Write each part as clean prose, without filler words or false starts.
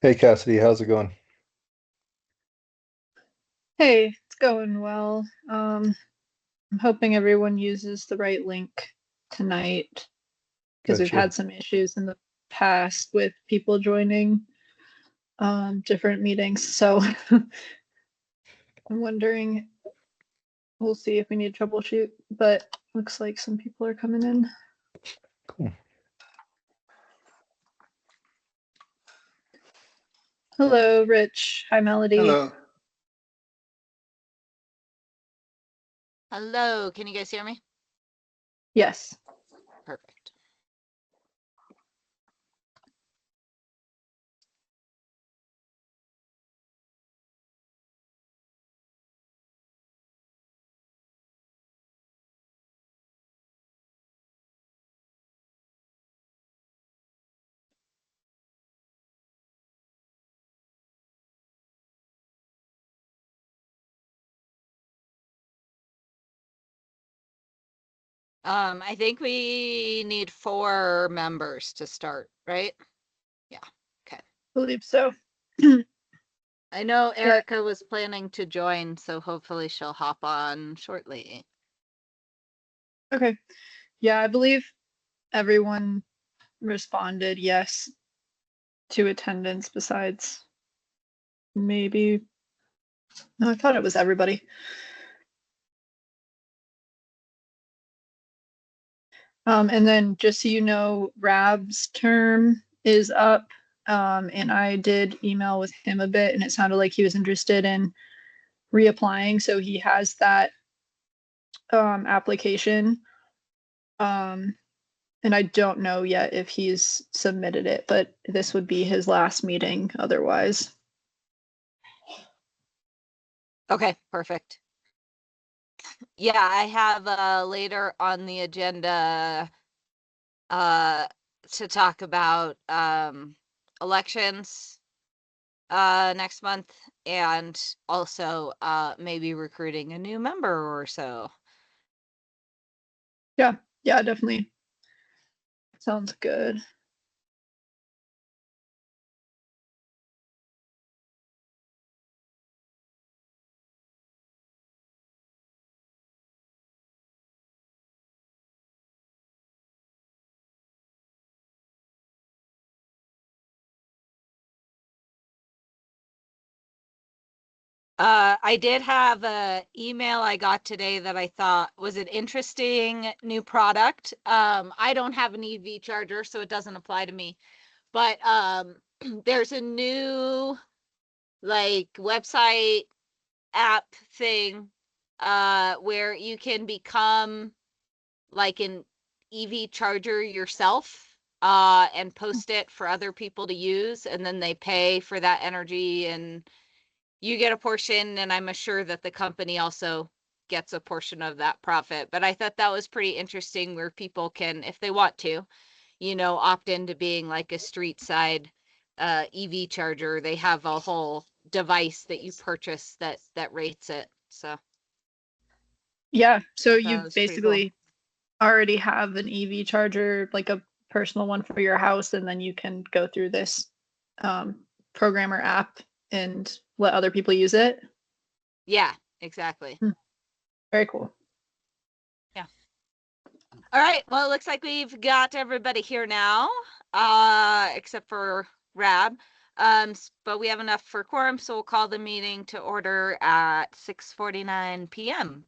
Hey Cassidy, how's it going? Hey, it's going well. I'm hoping everyone uses the right link tonight because we've Gotcha. had some issues in the past with people joining different meetings. So I'm wondering, we'll see if we need to troubleshoot, but looks like some people are coming in. Cool. Hello, Rich. Hi, Melody. Hello. Hello, can you guys hear me? Yes. Perfect. I think we need 4 members to start, right? Yeah, okay. Believe so. I know Yeah. Erica was planning to join, so hopefully she'll hop on shortly. Okay. Yeah, I believe everyone responded yes to attendance besides maybe. No, I thought it was everybody. And then just so you know, Rab's term is up. And I did email with him a bit, and it sounded like he was interested in reapplying. So he has that application. Um, and I don't know yet if he's submitted it, but this would be his last meeting otherwise. Okay, perfect. Yeah, I have later on the agenda to talk about elections next month, and also maybe recruiting a new member or so. Yeah, yeah, definitely. Sounds good. I did have a email I got today that I thought was an interesting new product. I don't have an EV charger, so it doesn't apply to me. But there's a new like website app thing where you can become like an EV charger yourself and post it for other people to use, and then they pay for that energy and you get a portion, and I'm sure that the company also gets a portion of that profit. But I thought that was pretty interesting where people can, if they want to, opt into being like a street side EV charger. They have a whole device that you purchase that rates it. So Yeah, so that you was pretty cool. basically already have an EV charger, like a personal one for your house, and then you can go through this programmer app and let other people use it. Yeah, exactly. Very cool. Yeah. All right. Well, it looks like we've got everybody here now, except for Rab. But we have enough for quorum, so we'll call the meeting to order at 6:49 p.m.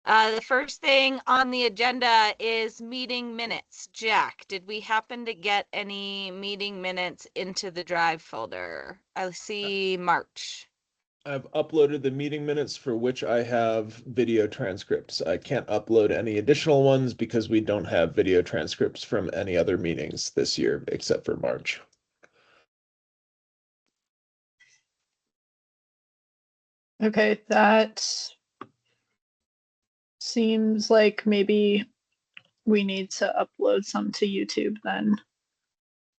The first thing on the agenda is meeting minutes. Jack, did we happen to get any meeting minutes into the drive folder? I see March. I've uploaded the meeting minutes for which I have video transcripts. I can't upload any additional ones because we don't have video transcripts from any other meetings this year except for March. Okay, that seems like maybe we need to upload some to YouTube then.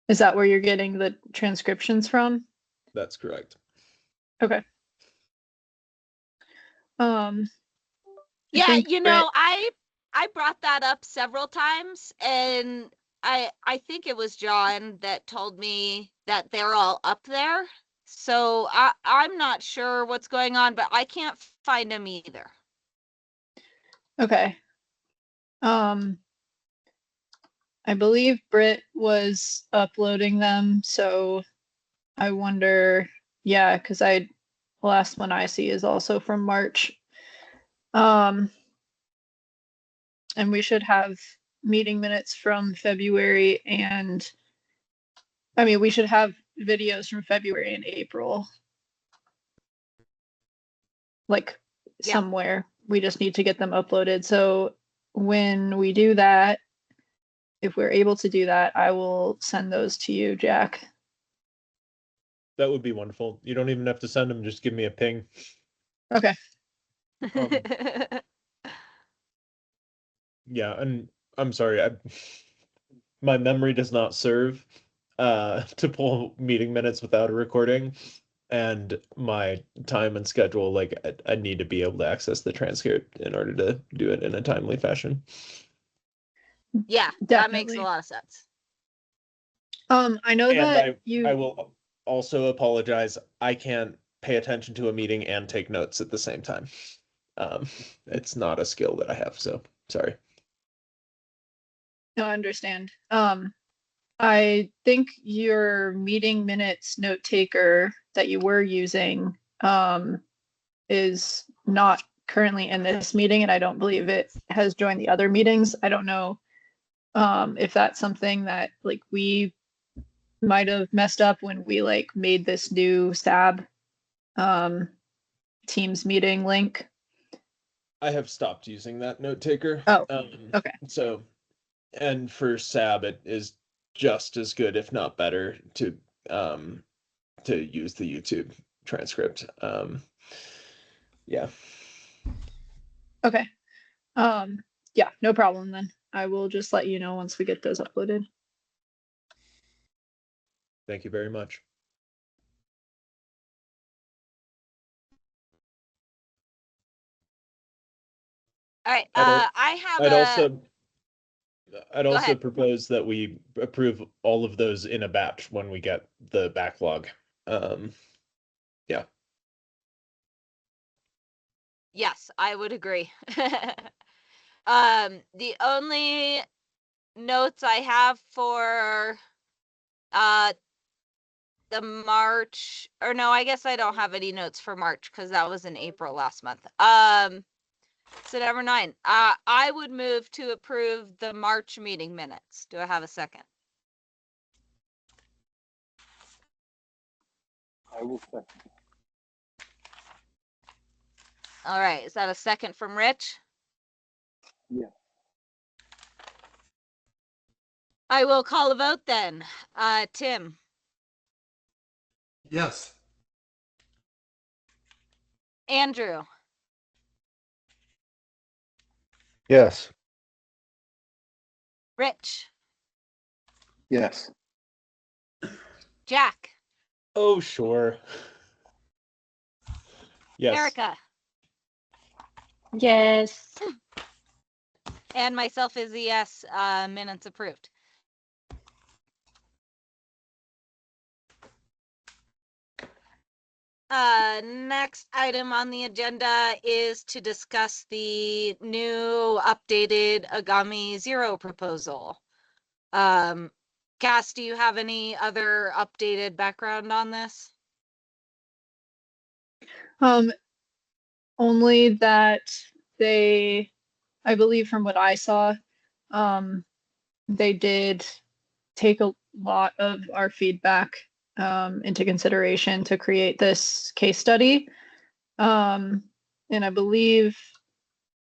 Is that where you're getting the transcriptions from? That's correct. Okay. Um, I Yeah, think Britt, I brought that up several times, and I think it was John that told me that they're all up there. So I'm not sure what's going on, but I can't find them either. Okay. I believe Britt was uploading them, so I wonder, yeah, because last one I see is also from March. And we should have meeting minutes from February and, I mean, we should have videos from February and April. Like Yeah. somewhere. We just need to get them uploaded. So when we do that, if we're able to do that, I will send those to you, Jack. That would be wonderful. You don't even have to send them, just give me a ping. Okay. Yeah, and I'm sorry, my memory does not serve to pull meeting minutes without a recording, and my time and schedule, like I need to be able to access the transcript in order to do it in a timely fashion. Yeah, that makes a Definitely. lot of sense. I know And that I will also apologize. I can't pay attention to a meeting and take notes at the same time. It's not a skill that I have, so sorry. No, I understand. I think your meeting minutes note taker that you were using is not currently in this meeting, and I don't believe it has joined the other meetings. I don't know if that's something that like we might have messed up when we like made this new SAB Teams meeting link. I have stopped using that note taker. Oh, okay. So, and for SAB, it is just as good, if not better, to use the YouTube transcript. Yeah. Okay. Yeah, no problem then. I will just let you know once we get those uploaded. Thank you very much. All right. I'd I have I'd a also I'd Go also ahead. propose that we approve all of those in a batch when we get the backlog. Yeah. Yes, I would agree. The only notes I have for the March, or no, I guess I don't have any notes for March because that was in April last month. So number 9, I would move to approve the March meeting minutes. Do I have a second? I will second. All right, is that a second from Rich? Yeah. I will call a vote then. Tim, Yes. Andrew, Yes. Rich, Yes. Jack, Oh, sure. Yes. Erica, Yes. and myself is a yes. Minutes approved. Next item on the agenda is to discuss the new updated Agami Zero proposal. Cass, do you have any other updated background on this? Only that they, I believe from what I saw, they did take a lot of our feedback into consideration to create this case study. And I believe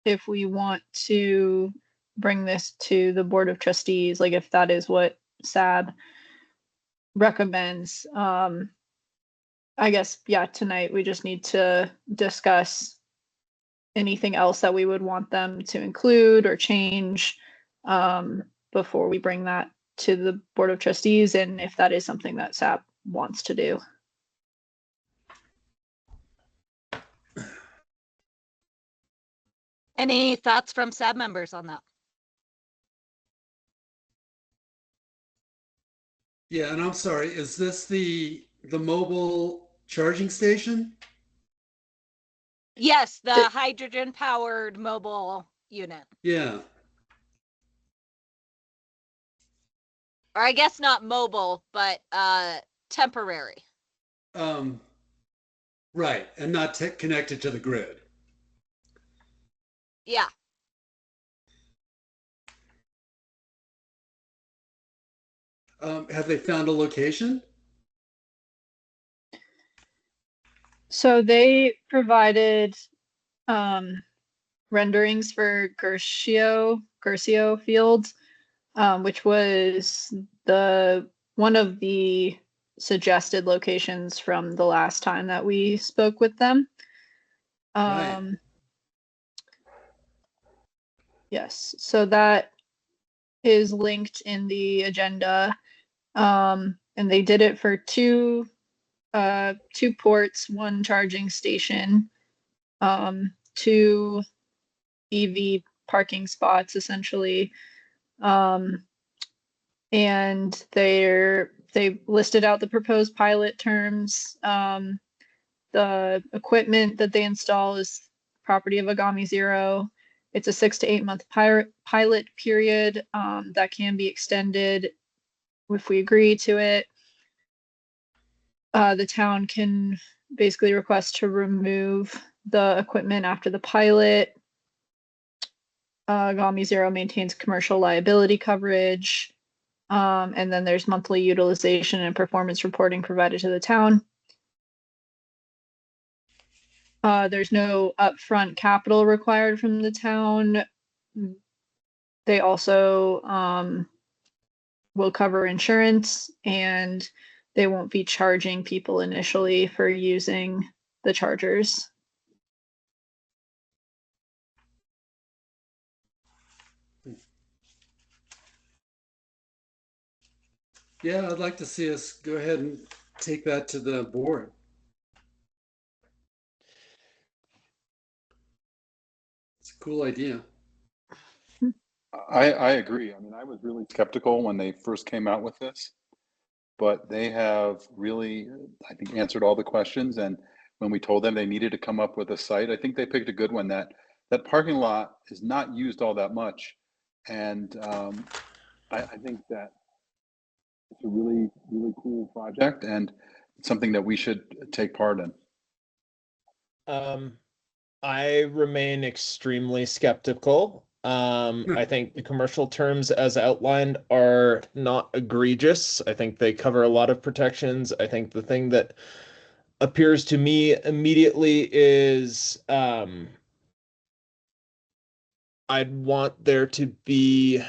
if we want to bring this to the Board of Trustees, like if that is what SAB recommends, I guess, yeah, tonight we just need to discuss anything else that we would want them to include or change before we bring that to the Board of Trustees, and if that is something that SAP wants to do. Any thoughts from SAB members on that? Yeah, and I'm sorry, is this the mobile charging station? Yes, the The- hydrogen powered mobile unit. Yeah. Or I guess not mobile, but temporary. Um, right, and not connected to the grid. Yeah. Have they found a location? So they provided renderings for Gercio Fields, which was the one of the suggested locations from the last time that we spoke with them. Right. Yes, so that is linked in the agenda. And they did it for two ports, one charging station, two EV parking spots essentially. And they listed out the proposed pilot terms. The equipment that they install is property of Agami Zero. It's a 6 to 8 month pilot period that can be extended if we agree to it. The town can basically request to remove the equipment after the pilot. Agami Zero maintains commercial liability coverage. And then there's monthly utilization and performance reporting provided to the town. There's no upfront capital required from the town. They also will cover insurance, and they won't be charging people initially for using the chargers. Yeah, I'd like to see us go ahead and take that to the board. It's a cool idea. I agree. I mean, I was really skeptical when they first came out with this, but they have really, I think, answered all the questions. And when we told them they needed to come up with a site, I think they picked a good one. That parking lot is not used all that much, and I think that it's a really, really cool project, and it's something that we should take part in. I remain extremely skeptical. I think the commercial terms as outlined are not egregious. I think they cover a lot of protections. I think the thing that appears to me immediately is I'd want there to be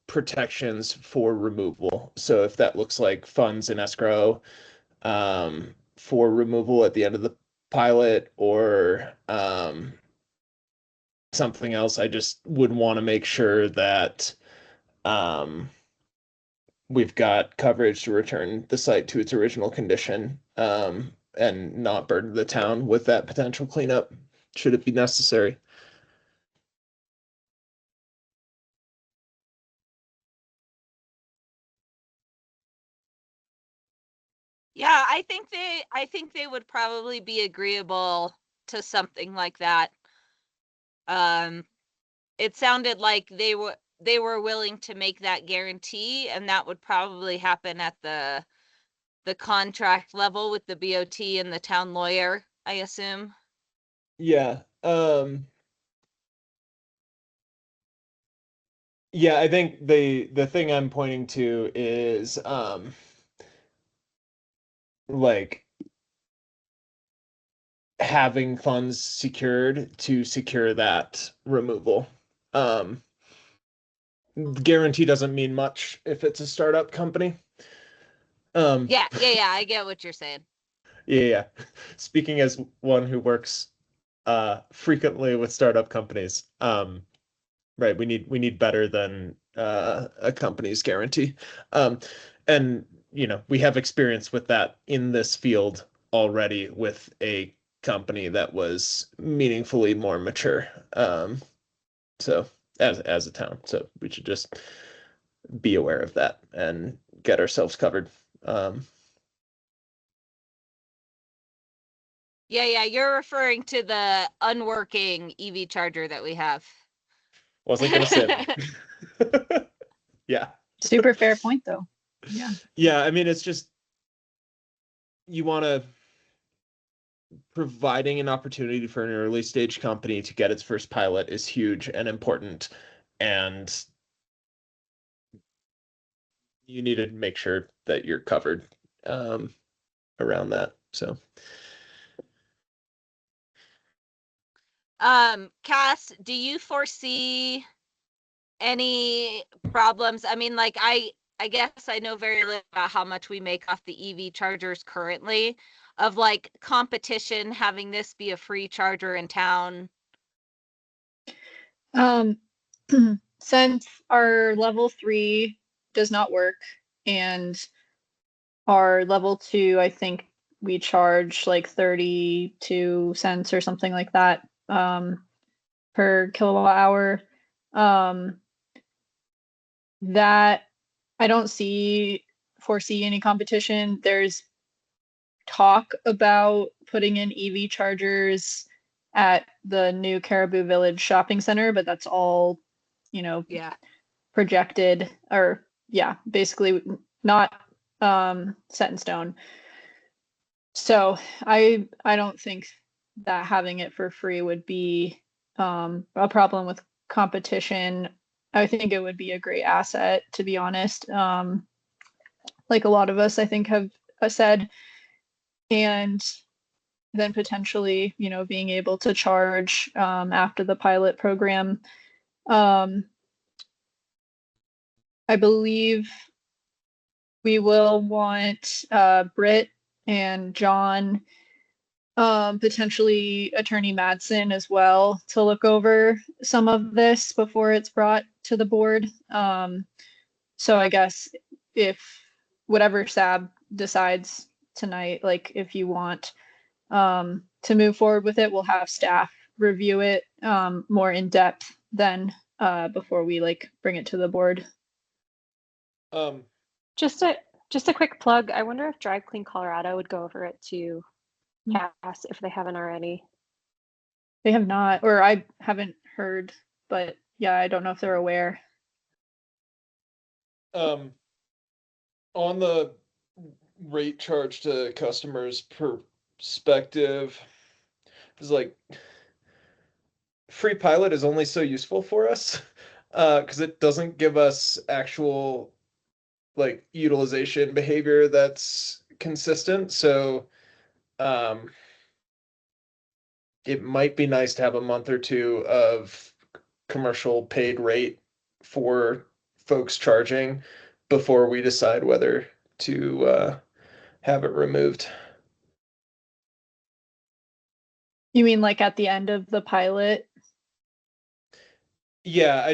protections for removal. So if that looks like funds in escrow for removal at the end of the pilot, or something else, I just would want to make sure that we've got coverage to return the site to its original condition, and not burden the town with that potential cleanup should it be necessary. Yeah, I think they would probably be agreeable to something like that. It sounded like they were willing to make that guarantee, and that would probably happen at the contract level with the BOT and the town lawyer, I assume. Yeah. Yeah, I think the thing I'm pointing to is like having funds secured to secure that removal. Um, Guarantee doesn't mean much if it's a startup company. Yeah, I get what you're saying. Yeah. Speaking as one who works frequently with startup companies, right, we need better than a company's guarantee. And we have experience with that in this field already with a company that was meaningfully more mature. So as a town, so we should just be aware of that and get ourselves covered. Yeah, you're referring to the unworking EV charger that we have. Wasn't gonna say that. Yeah. Super fair point, though. Yeah. Yeah, I mean, it's just you want to providing an opportunity for an early stage company to get its first pilot is huge and important, and you need to make sure that you're covered around that. So Cass, do you foresee any problems? I mean, like I guess I know very little about how much we make off the EV chargers currently, of like competition having this be a free charger in town. Since our level 3 does not work and our level 2, I think we charge like 32 cents or something like that per kilowatt hour. That I don't foresee any competition. There's talk about putting in EV chargers at the new Caribou Village shopping center, but that's all, Yeah. projected, or basically not set in stone. So I don't think that having it for free would be a problem with competition. I think it would be a great asset, to be honest. Like a lot of us, I think, have said, and then potentially, being able to charge after the pilot program. I believe we will want Britt and John, potentially Attorney Madsen as well, to look over some of this before it's brought to the board. So I guess if whatever SAB decides tonight, like if you want to move forward with it, we'll have staff review it more in depth then before we like bring it to the board. Just a quick plug. I wonder if Drive Clean Colorado would go over it to Cass if they haven't already. They have not, or I haven't heard, but yeah, I don't know if they're aware. on the rate charge to customers perspective, is like free pilot is only so useful for us because it doesn't give us actual like utilization behavior that's consistent. So it might be nice to have a month or two of commercial paid rate for folks charging before we decide whether to have it removed. You mean like at the end of the pilot? Yeah,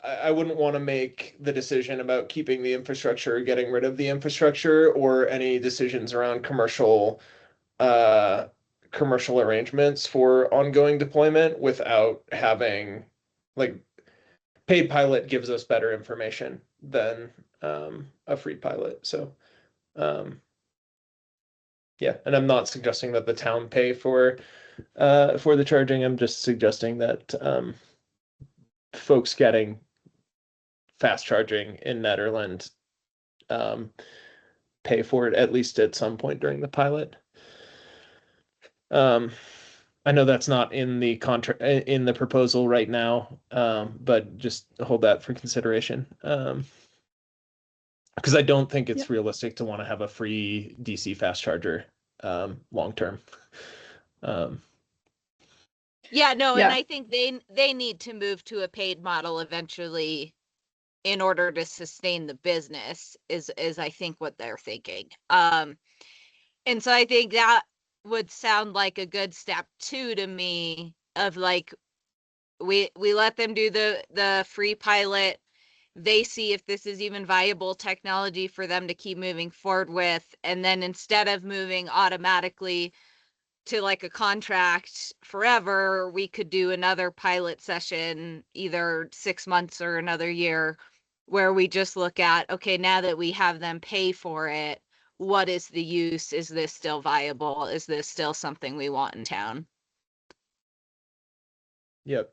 I wouldn't want to make the decision about keeping the infrastructure or getting rid of the infrastructure or any decisions around commercial arrangements for ongoing deployment without having like paid pilot gives us better information than a free pilot. So yeah, and I'm not suggesting that the town pay for the charging. I'm just suggesting that folks getting fast charging in Nederland pay for it at least at some point during the pilot. I know that's not in the contract in the proposal right now, but just hold that for consideration. Because I don't think it's realistic to want to have a free DC fast charger long term. Yeah, no, and I think they need to move to a paid model eventually in order to sustain the business is I think what they're thinking. And so I think that would sound like a good step 2 to me of like we let them do the free pilot. They see if this is even viable technology for them to keep moving forward with, and then instead of moving automatically to like a contract forever, we could do another pilot session, either 6 months or another year, where we just look at, okay, now that we have them pay for it, what is the use? Is this still viable? Is this still something we want in town? Yep.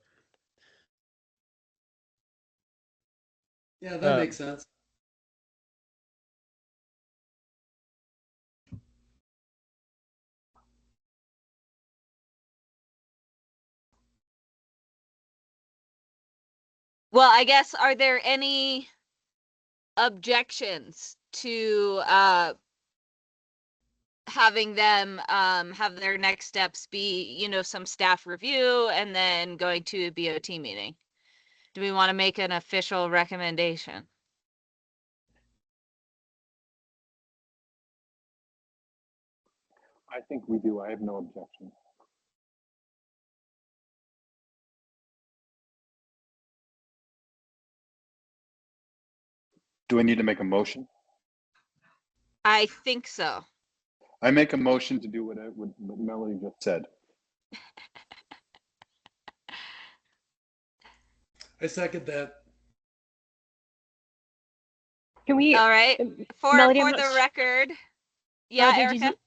Yeah, that Uh, makes sense. Well, I guess, are there any objections to having them have their next steps be, some staff review and then going to a BOT meeting? Do we want to make an official recommendation? I think we do. I have no objection. Do I need to make a motion? I think so. I make a motion to do what Melody just said. I second that. Can we, All right. For Melody, I'm for not the sh- record, yeah, Melody, Erica.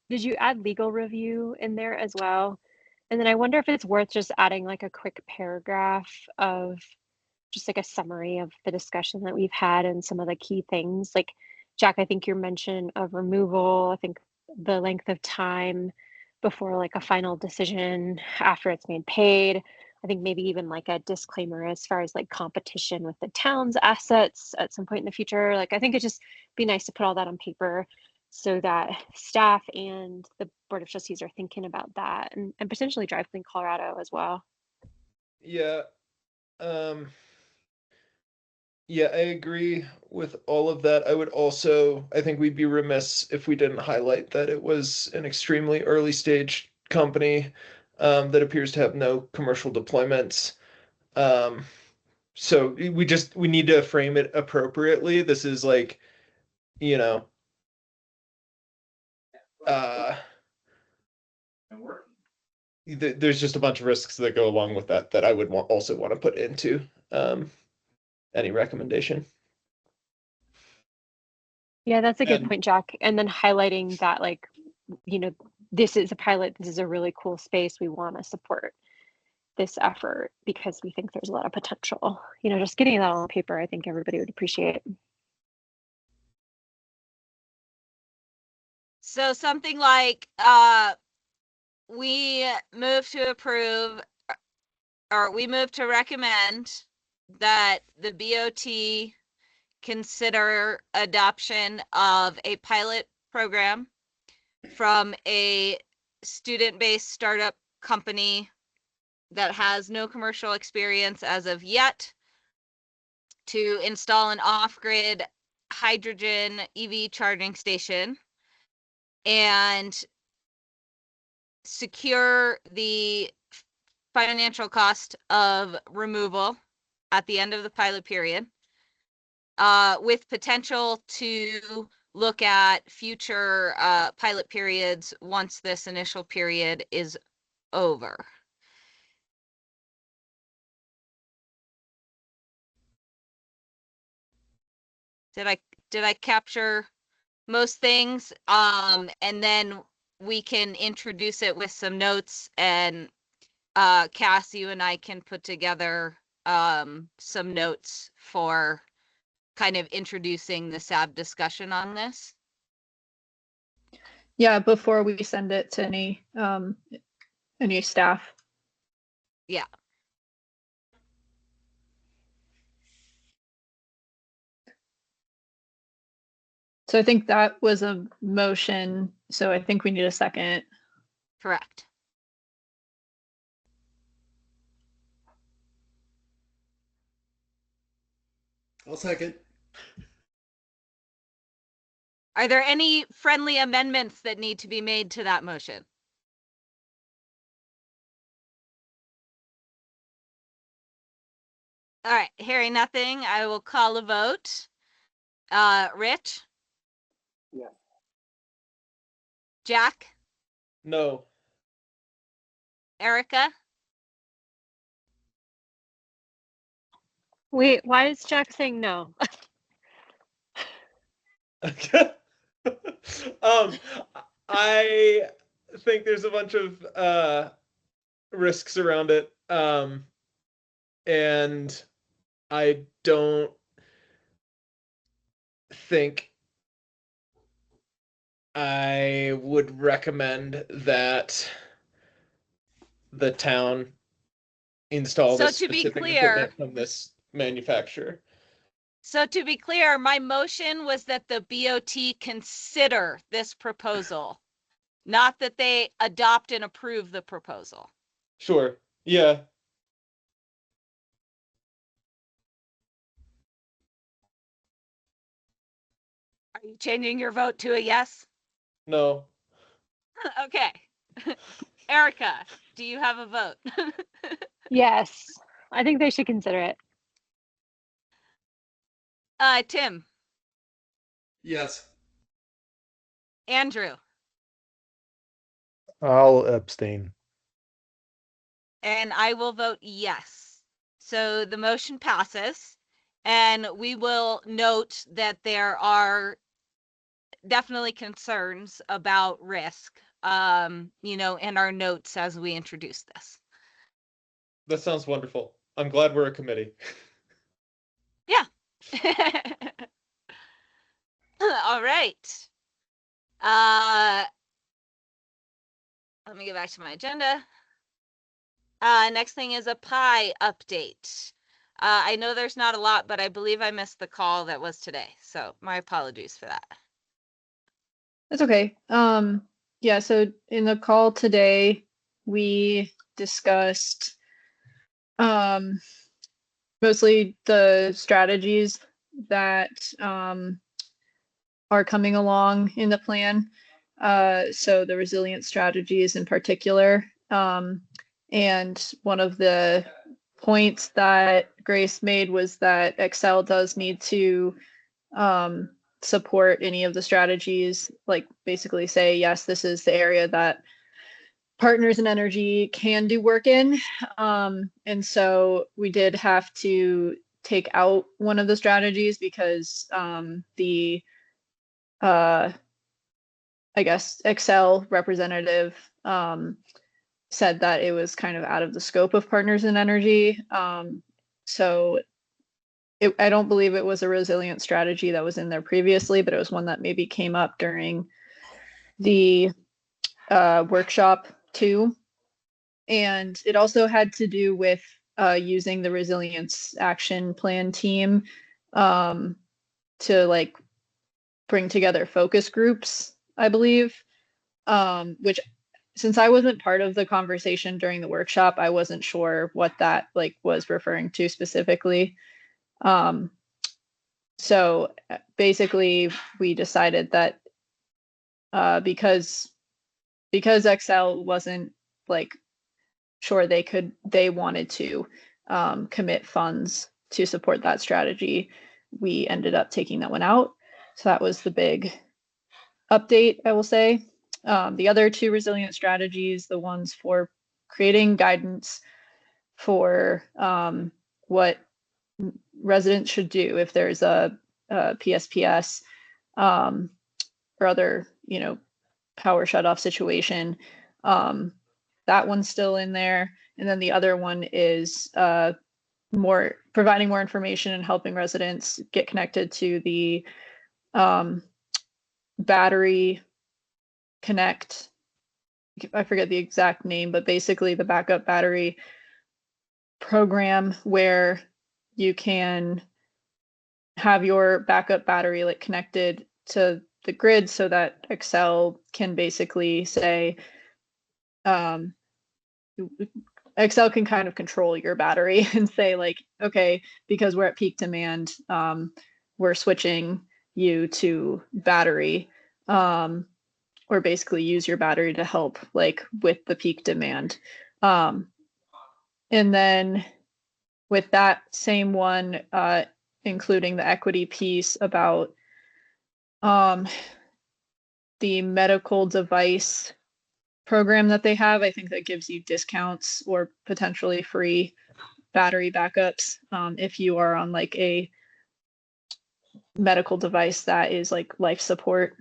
did you add legal review in there as well? And then I wonder if it's worth just adding like a quick paragraph of just like a summary of the discussion that we've had and some of the key things. Like, Jack, I think your mention of removal, I think the length of time before like a final decision after it's made paid. I think maybe even like a disclaimer as far as like competition with the town's assets at some point in the future. Like, I think it'd just be nice to put all that on paper so that staff and the Board of Trustees are thinking about that, and potentially Drive Clean Colorado as well. yeah. Yeah, I agree with all of that. I think we'd be remiss if we didn't highlight that it was an extremely early stage company that appears to have no commercial deployments. Um, so we need to frame it appropriately. This is like, you know, uh, there's just a bunch of risks that go along with that I would also want to put into any recommendation. Yeah, that's a good And point, Jack. And then highlighting that, like, this is a pilot, this is a really cool space. We want to support this effort because we think there's a lot of potential. Just getting that on paper, I think everybody would appreciate. So something like we move to approve or we move to recommend that the BOT consider adoption of a pilot program from a student-based startup company that has no commercial experience as of yet to install an off-grid hydrogen EV charging station and secure the financial cost of removal at the end of the pilot period, with potential to look at future pilot periods once this initial period is over. Did I capture most things? And then we can introduce it with some notes, and Cass, you and I can put together some notes for kind of introducing the SAB discussion on this. Yeah, before we send it to any staff. Yeah. So I think that was a motion. So I think we need a second. Correct. I'll second. Are there any friendly amendments that need to be made to that motion? All right, hearing nothing, I will call a vote. Rich? Yeah. Jack? no. Erica? Wait, why is Jack saying no? I think there's a bunch of risks around it. And I don't think I would recommend that the town install So this to be specific clear- equipment from this manufacturer. So to be clear, my motion was that the BOT consider this proposal, not that they adopt and approve the proposal. Sure. Yeah. Are you changing your vote to a yes? No. Okay. Erica, do you have a vote? Yes, I think they should consider it. Tim, Yes. Andrew, I'll abstain. and I will vote yes. So the motion passes, and we will note that there are definitely concerns about risk, in our notes as we introduce this. That sounds wonderful. I'm glad we're a committee. All right. Let me get back to my agenda. Next thing is a pie update. I know there's not a lot, but I believe I missed the call that was today. So my apologies for that. That's okay. Yeah, so in the call today, we discussed mostly the strategies that are coming along in the plan. So the resilience strategies in particular. And one of the points that Grace made was that Excel does need to support any of the strategies, like basically say, yes, this is the area that Partners in Energy can do work in. And so we did have to take out one of the strategies because I guess Excel representative said that it was kind of out of the scope of Partners in Energy. So I don't believe it was a resilient strategy that was in there previously, but it was one that maybe came up during the workshop too. And it also had to do with using the resilience action plan team to like bring together focus groups, I believe, which since I wasn't part of the conversation during the workshop, I wasn't sure what that like was referring to specifically. So basically we decided that because Excel wasn't like sure they wanted to commit funds to support that strategy, we ended up taking that one out. So that was the big update, I will say. The other two resilient strategies, the ones for creating guidance for what residents should do if there's a PSPS or other, power shutoff situation. That one's still in there. And then the other one is providing more information and helping residents get connected to the battery connect. I forget the exact name, but basically the backup battery program where you can have your backup battery like connected to the grid so that Excel can basically say, Excel can kind of control your battery and say like, okay, because we're at peak demand, we're switching you to battery, or basically use your battery to help like with the peak demand. And then with that same one, including the equity piece about the medical device program that they have, I think that gives you discounts or potentially free battery backups if you are on like a medical device that is like life support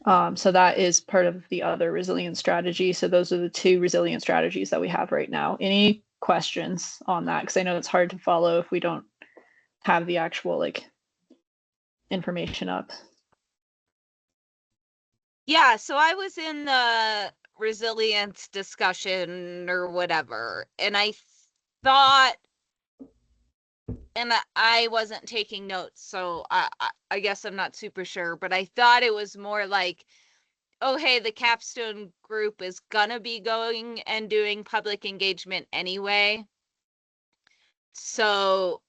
So that is part of the other resilience strategy. So those are the two resilient strategies that we have right now. Any questions on that? Because I know it's hard to follow if we don't have the actual like information up. Yeah, so I was in the resilience discussion or whatever, and I thought, and I wasn't taking notes, so I guess I'm not super sure, but I thought it was more like, oh, hey, the capstone group is gonna be going and doing public engagement anyway. So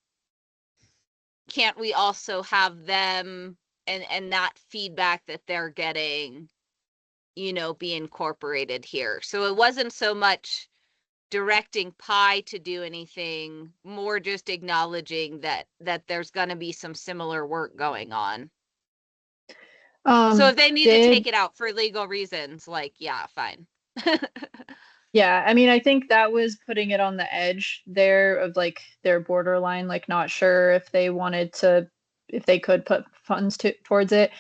can't we also have them and that feedback that they're getting, you know, be incorporated here? So it wasn't so much directing Pi to do anything, more just acknowledging that there's going to be some similar work going on. So if they need to take it out for legal reasons, like, yeah, fine. Yeah, I mean, I think that was putting it on the edge there of like their borderline, like not sure if they wanted to, if they could put funds towards it.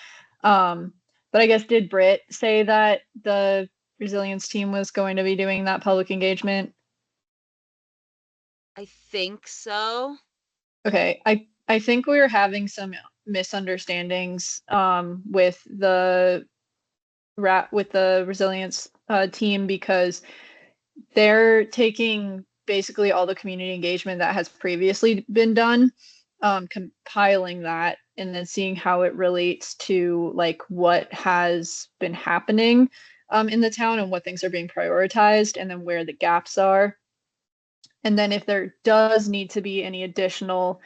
But I guess did Britt say that the resilience team was going to be doing that public engagement? I think so. Okay, I think we were having some misunderstandings with the resilience team because they're taking basically all the community engagement that has previously been done, compiling that and then seeing how it relates to like what has been happening in the town and what things are being prioritized and then where the gaps are. And then if there does need to be any additional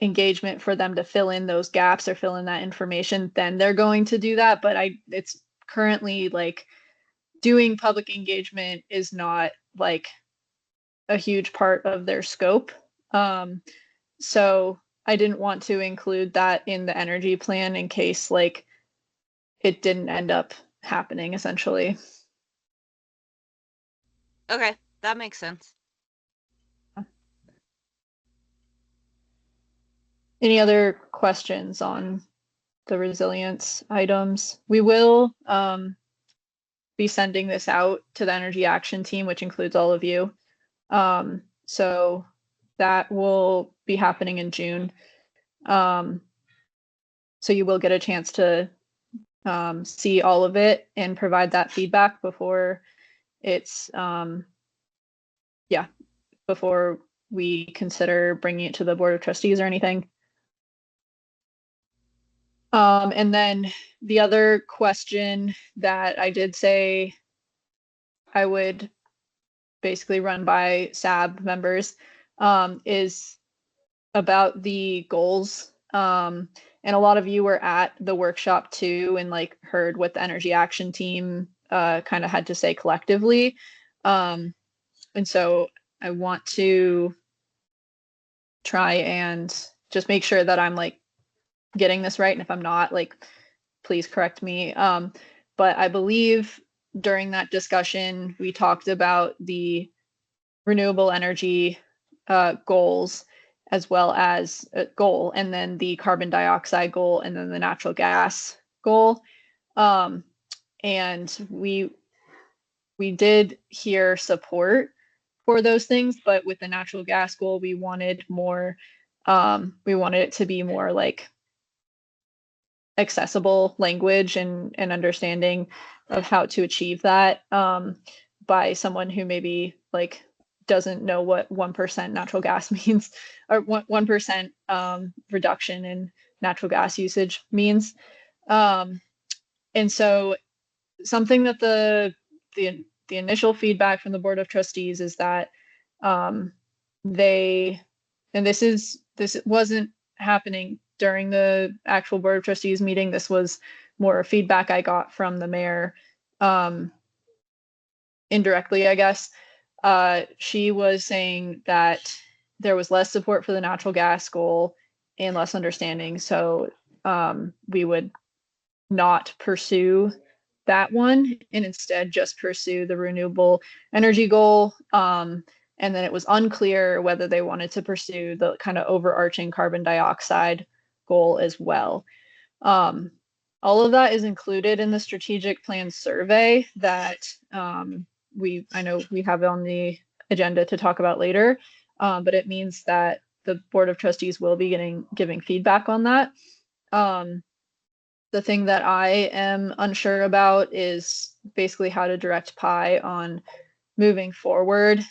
engagement for them to fill in those gaps or fill in that information, then they're going to do that. But it's currently like doing public engagement is not like a huge part of their scope. So I didn't want to include that in the energy plan in case like it didn't end up happening essentially. Okay, that makes sense. Any other questions on the resilience items? We will be sending this out to the energy action team, which includes all of you. So that will be happening in June. So you will get a chance to see all of it and provide that feedback before it's before we consider bringing it to the Board of Trustees or anything. And then the other question that I did say I would basically run by SAB members is about the goals. And a lot of you were at the workshop too and like heard what the energy action team kind of had to say collectively. And so I want to try and just make sure that I'm like getting this right. And if I'm not, like, please correct me. But I believe during that discussion, we talked about the renewable energy goals as well as a goal, and then the carbon dioxide goal, and then the natural gas goal. And we did hear support for those things, but with the natural gas goal, we wanted more, we wanted it to be more like accessible language and understanding of how to achieve that by someone who maybe like doesn't know what 1% natural gas means or 1% reduction in natural gas usage means. And so something that the initial feedback from the Board of Trustees is that they, and this wasn't happening during the actual Board of Trustees meeting. This was more feedback I got from the mayor indirectly, I guess. She was saying that there was less support for the natural gas goal and less understanding. So we would not pursue that one and instead just pursue the renewable energy goal. And then it was unclear whether they wanted to pursue the kind of overarching carbon dioxide goal as well. all of that is included in the strategic plan survey that I know we have on the agenda to talk about later, but it means that the Board of Trustees will be giving feedback on that. The thing that I am unsure about is basically how to direct PI on moving forward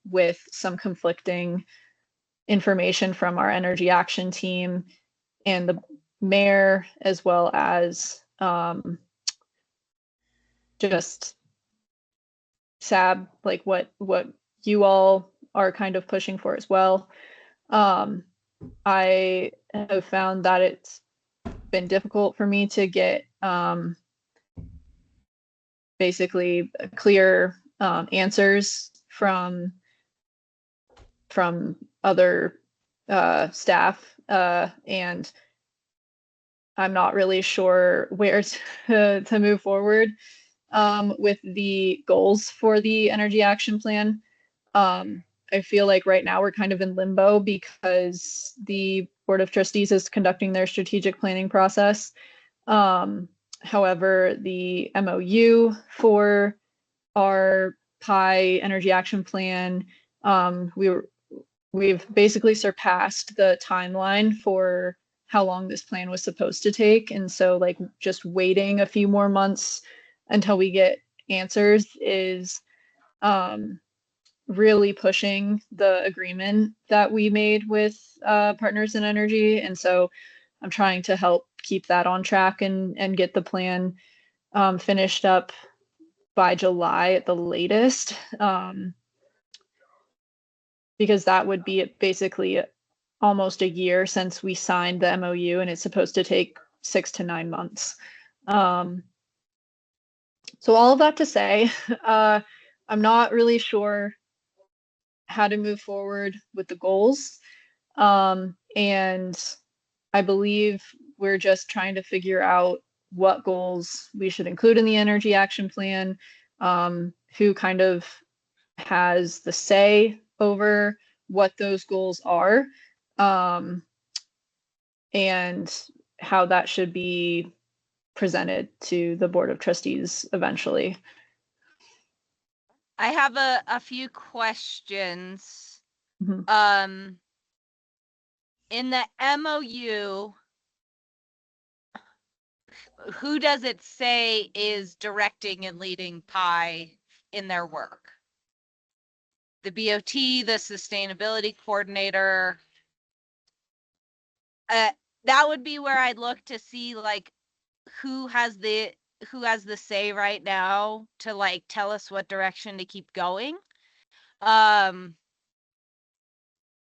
with some conflicting information from our energy action team and the mayor, as well as just SAB, like what you all are kind of pushing for as well. I have found that it's been difficult for me to get basically clear answers from other staff, and I'm not really sure where to move forward with the goals for the energy action plan. I feel like right now we're kind of in limbo because the Board of Trustees is conducting their strategic planning process. However, the MOU for our PI energy action plan, we've basically surpassed the timeline for how long this plan was supposed to take. And so like just waiting a few more months until we get answers is really pushing the agreement that we made with Partners in Energy. And so I'm trying to help keep that on track and get the plan finished up by July at the latest, because that would be basically almost a year since we signed the MOU, and it's supposed to take 6 to 9 months. So all of that to say, I'm not really sure how to move forward with the goals. And I believe we're just trying to figure out what goals we should include in the energy action plan, who kind of has the say over what those goals are, and how that should be presented to the Board of Trustees eventually. I have a few questions. Mhm. In the MOU, who does it say is directing and leading PI in their work? The BOT, the sustainability coordinator. That would be where I'd look to see like who has the say right now to like tell us what direction to keep going.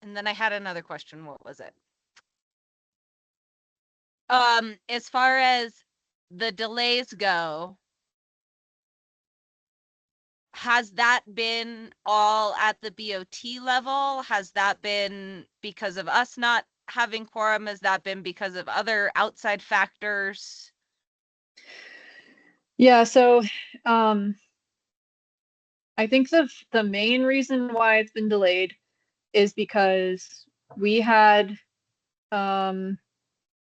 And then I had another question. What was it? As far as the delays go, has that been all at the BOT level? Has that been because of us not having quorum? Has that been because of other outside factors? Yeah, so I think the main reason why it's been delayed is because we had the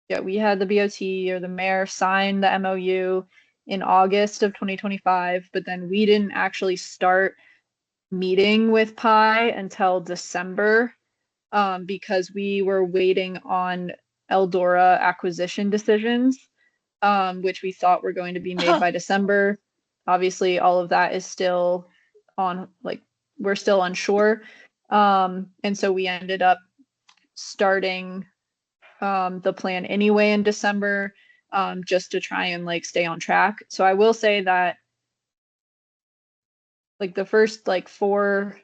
BOT or the mayor sign the MOU in August of 2025, but then we didn't actually start meeting with PI until December, because we were waiting on Eldora acquisition decisions, which we thought were going to be made by December. Obviously, all of that is still on, like, we're still unsure. And so we ended up starting the plan anyway in December, just to try and like stay on track. So I will say that like the first like 4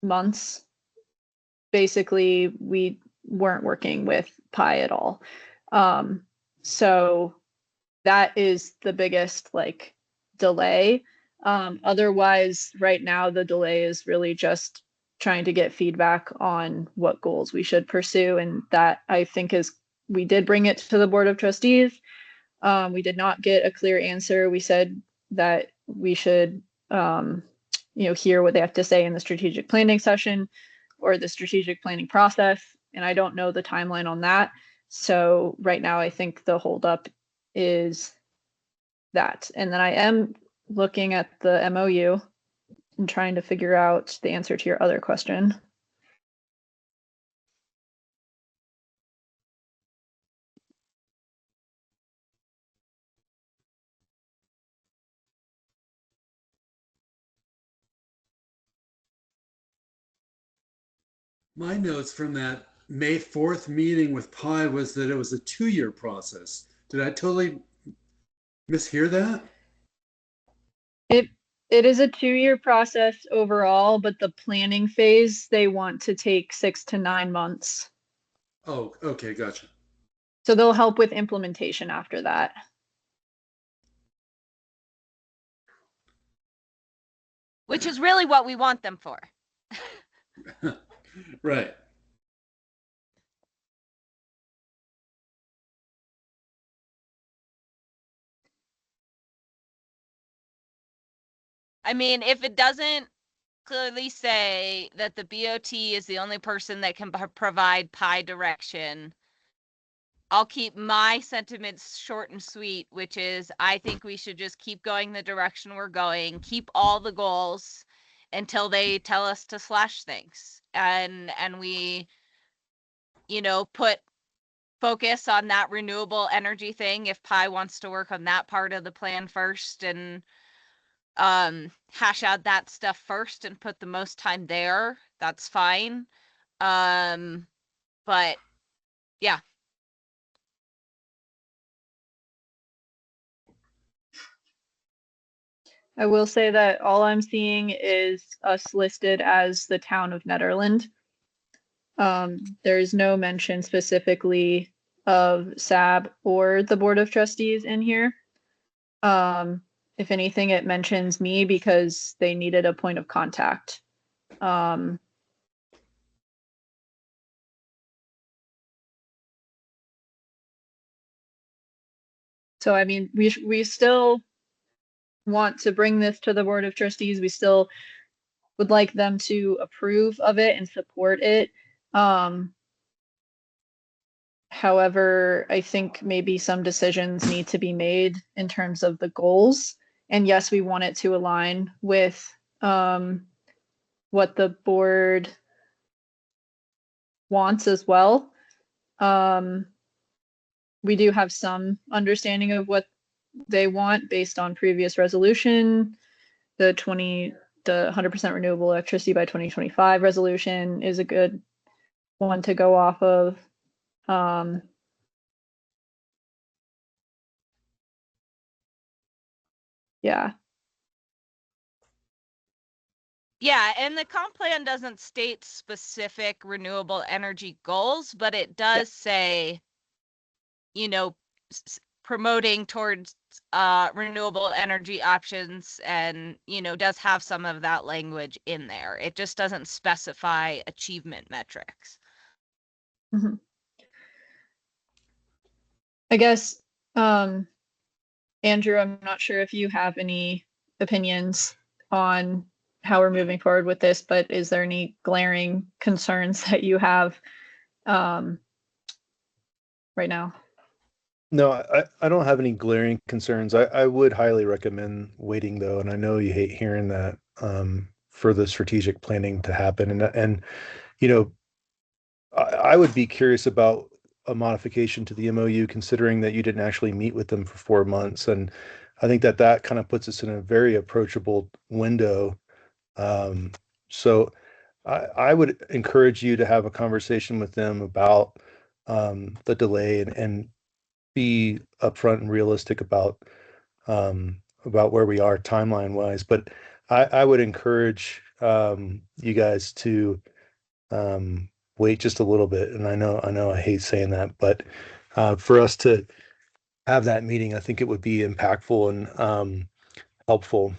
months, basically we weren't working with PI at all. So that is the biggest like delay. Otherwise, right now the delay is really just trying to get feedback on what goals we should pursue, and that I think is, we did bring it to the Board of Trustees. We did not get a clear answer. We said that we should hear what they have to say in the strategic planning session or the strategic planning process, and I don't know the timeline on that. So right now I think the holdup is that. And then I am looking at the MOU and trying to figure out the answer to your other question. My notes from that May 4th meeting with Pi was that it was a 2-year process. Did I totally mishear that? It is a 2-year process overall, but the planning phase, they want to take 6 to 9 months. Oh, okay, gotcha. So they'll help with implementation after that. Which is really what we want them for. Right. I mean, if it doesn't clearly say that the BOT is the only person that can provide Pi direction, I'll keep my sentiments short and sweet, which is I think we should just keep going the direction we're going, keep all the goals until they tell us to slash things. And we, put focus on that renewable energy thing if Pi wants to work on that part of the plan first and hash out that stuff first and put the most time there, that's fine. But yeah. I will say that all I'm seeing is us listed as the town of Nederland. There is no mention specifically of SAB or the Board of Trustees in here. If anything, it mentions me because they needed a point of contact. So, I mean, we still want to bring this to the Board of Trustees. We still would like them to approve of it and support it. However, I think maybe some decisions need to be made in terms of the goals. And yes, we want it to align with what the board wants as well. We do have some understanding of what they want based on previous resolution. The 100% renewable electricity by 2025 resolution is a good one to go off of. Yeah. Yeah, and the comp plan doesn't state specific renewable energy goals, but it does say, promoting towards renewable energy options and, does have some of that language in there. It just doesn't specify achievement metrics. Mm-hmm. I guess, Andrew, I'm not sure if you have any opinions on how we're moving forward with this, but is there any glaring concerns that you have right now? No, I don't have any glaring concerns. I would highly recommend waiting though, and I know you hate hearing that, for the strategic planning to happen. And I would be curious about a modification to the MOU, considering that you didn't actually meet with them for 4 months. And I think that kind of puts us in a very approachable window. So I would encourage you to have a conversation with them about the delay and be upfront and realistic about where we are timeline wise. But I would encourage you guys to wait just a little bit. And I know I hate saying that, but for us to have that meeting, I think it would be impactful and helpful.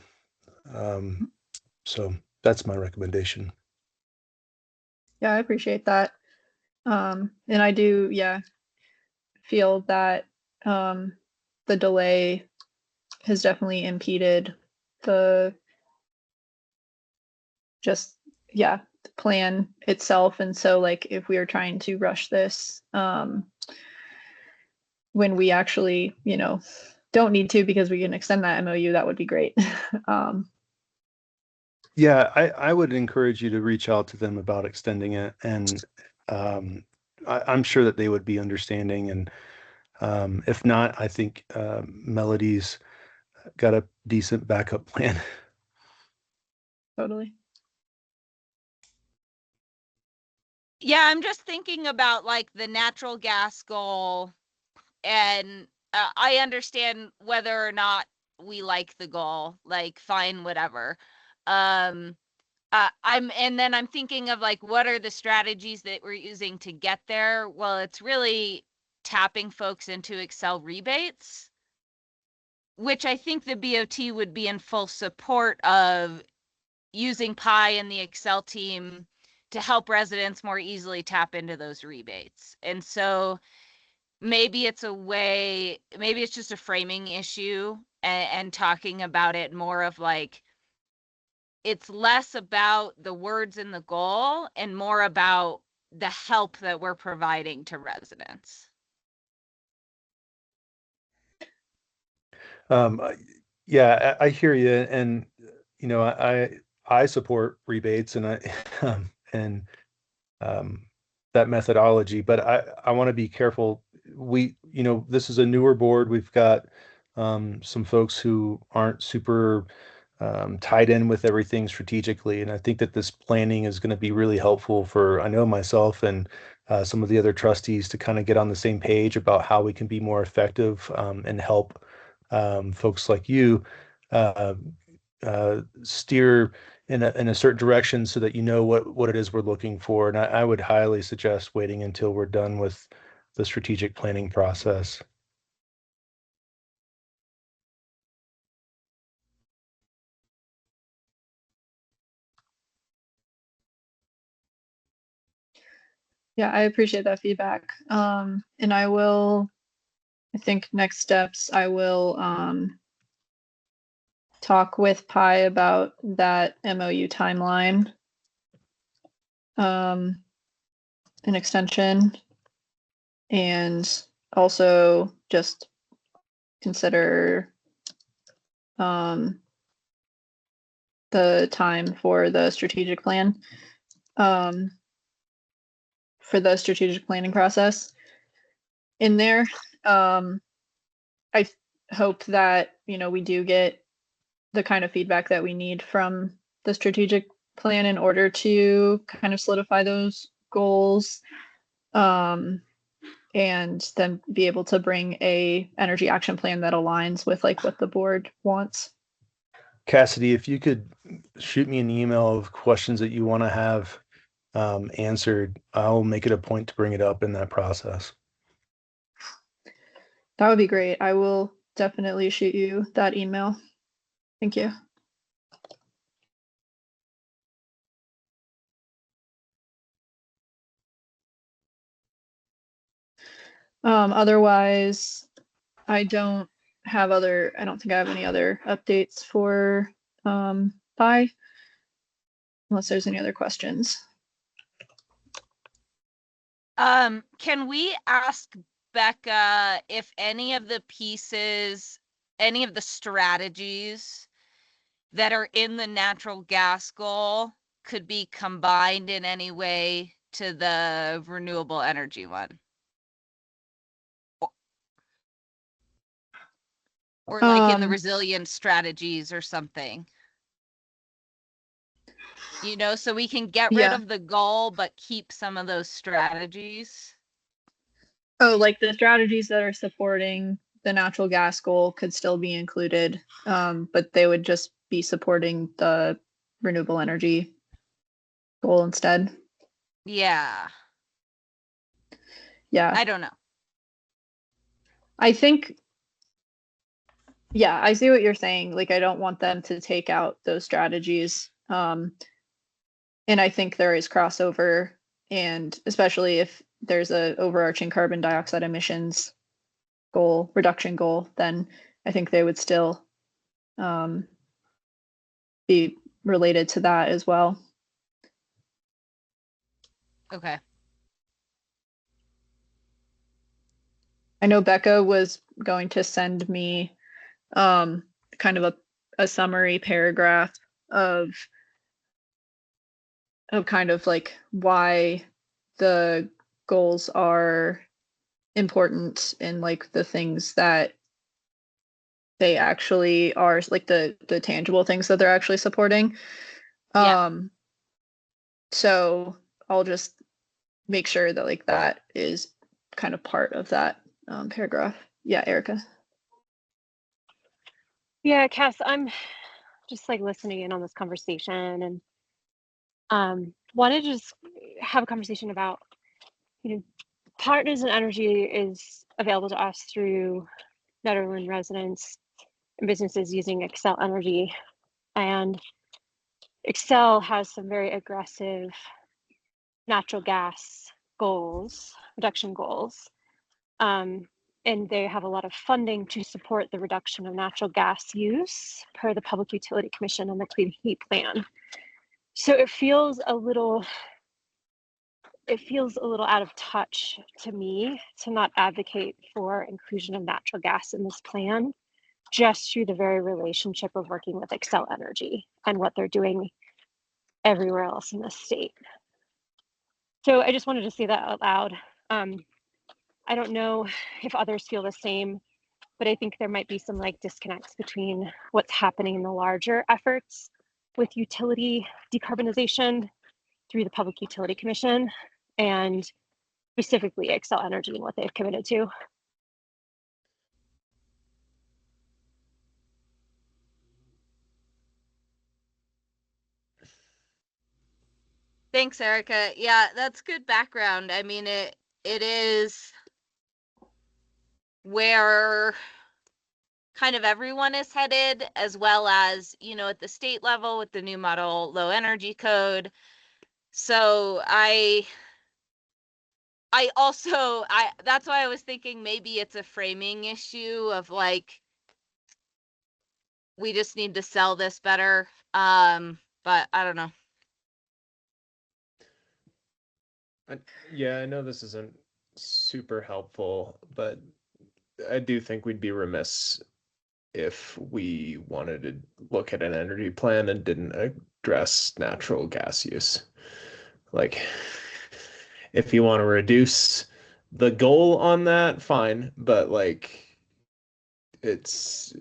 So that's my recommendation. Yeah, I appreciate that. And I do, feel that the delay has definitely impeded the plan itself. And so like if we are trying to rush this, when we actually, don't need to because we can extend that MOU, that would be great. Yeah, I would encourage you to reach out to them about extending it, and I'm sure that they would be understanding. And if not, I think Melody's got a decent backup plan. Totally. Yeah, I'm just thinking about like the natural gas goal, and I understand whether or not we like the goal, like fine, whatever. And then I'm thinking of like, what are the strategies that we're using to get there? Well, it's really tapping folks into Excel rebates, which I think the BOT would be in full support of using Pi and the Excel team to help residents more easily tap into those rebates. And so maybe it's a way, maybe it's just a framing issue, and talking about it more of like, it's less about the words in the goal and more about the help that we're providing to residents. Yeah, I hear you, and I support rebates, and and that methodology, but I want to be careful. This is a newer board. We've got some folks who aren't super tied in with everything strategically, and I think that this planning is going to be really helpful for, I know, myself and some of the other trustees to kind of get on the same page about how we can be more effective and help folks like you uh, steer in a certain direction so that you know what it is we're looking for. And I would highly suggest waiting until we're done with the strategic planning process. Yeah, I appreciate that feedback. And I think next steps, I will talk with Pi about that MOU timeline, an extension, and also just consider the time for the strategic plan, for the strategic planning process in there. I hope that, we do get the kind of feedback that we need from the strategic plan in order to kind of solidify those goals, and then be able to bring a energy action plan that aligns with like what the board wants. Cassidy, if you could shoot me an email of questions that you want to have answered, I'll make it a point to bring it up in that process. That would be great. I will definitely shoot you that email. Thank you. Otherwise, I don't think I have any other updates for Pi, unless there's any other questions. Can we ask Becca if any of the pieces, any of the strategies that are in the natural gas goal could be combined in any way to the renewable energy one? Or like in the resilient strategies or something? So we can get rid of the goal, but keep some of those strategies. Oh, like the strategies that are supporting the natural gas goal could still be included, but they would just be supporting the renewable energy goal instead. Yeah. Yeah. I don't know. I think, yeah, I see what you're saying. Like, I don't want them to take out those strategies. And I think there is crossover, and especially if there's a overarching carbon dioxide emissions goal, reduction goal, then I think they would still be related to that as well. Okay. I know Becca was going to send me kind of a summary paragraph of kind of like why the goals are important and like the things that they actually are, like the tangible things that they're actually supporting. Yeah. So I'll just make sure that like that is kind of part of that paragraph. Yeah, Erica. Yeah, Cass, I'm just like listening in on this conversation and wanted to just have a conversation about, you know, Partners in Energy is available to us through Nederland residents and businesses using Xcel Energy. And Xcel has some very aggressive natural gas goals, reduction goals. And they have a lot of funding to support the reduction of natural gas use per the Public Utility Commission and the Clean Heat Plan. So it feels a little out of touch to me to not advocate for inclusion of natural gas in this plan, just through the very relationship of working with Xcel Energy and what they're doing everywhere else in the state. So I just wanted to say that out loud. I don't know if others feel the same, but I think there might be some like disconnects between what's happening in the larger efforts with utility decarbonization through the Public Utility Commission and specifically Xcel Energy and what they've committed to. Thanks, Erica. Yeah, that's good background. I mean, it is where kind of everyone is headed, as well as, you know, at the state level with the new model low energy code. So I also, that's why I was thinking maybe it's a framing issue of like, we just need to sell this better. But I don't know. Yeah, I know this isn't super helpful, but I do think we'd be remiss if we wanted to look at an energy plan and didn't address natural gas use. Like, if you want to reduce the goal on that, fine, but like, it's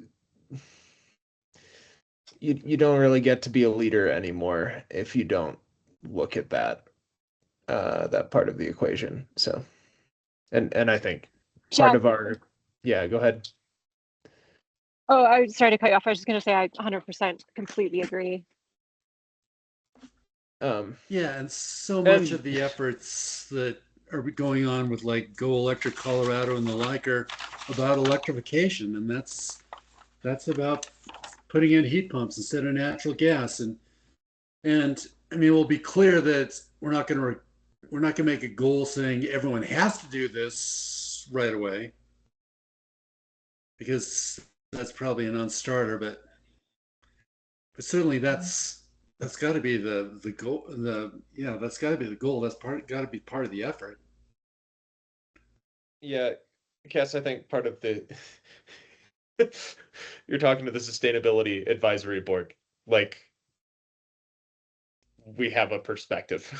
you don't really get to be a leader anymore if you don't look at that part of the equation. So, and I think part Jack, of our, yeah, go ahead. oh, I sorry to cut you off. I was just going to say I 100% completely agree. Yeah, and so much And- of the efforts that are going on with like Go Electric Colorado and the like are about electrification, and that's about putting in heat pumps instead of natural gas. And I mean, we'll be clear that we're not going to make a goal saying everyone has to do this right away, because that's probably a non-starter. But certainly that's got to be the goal. That's got to be the goal. That's got to be part of the effort. Yeah, Cass, I think part of the you're talking to the sustainability advisory board. Like, we have a perspective,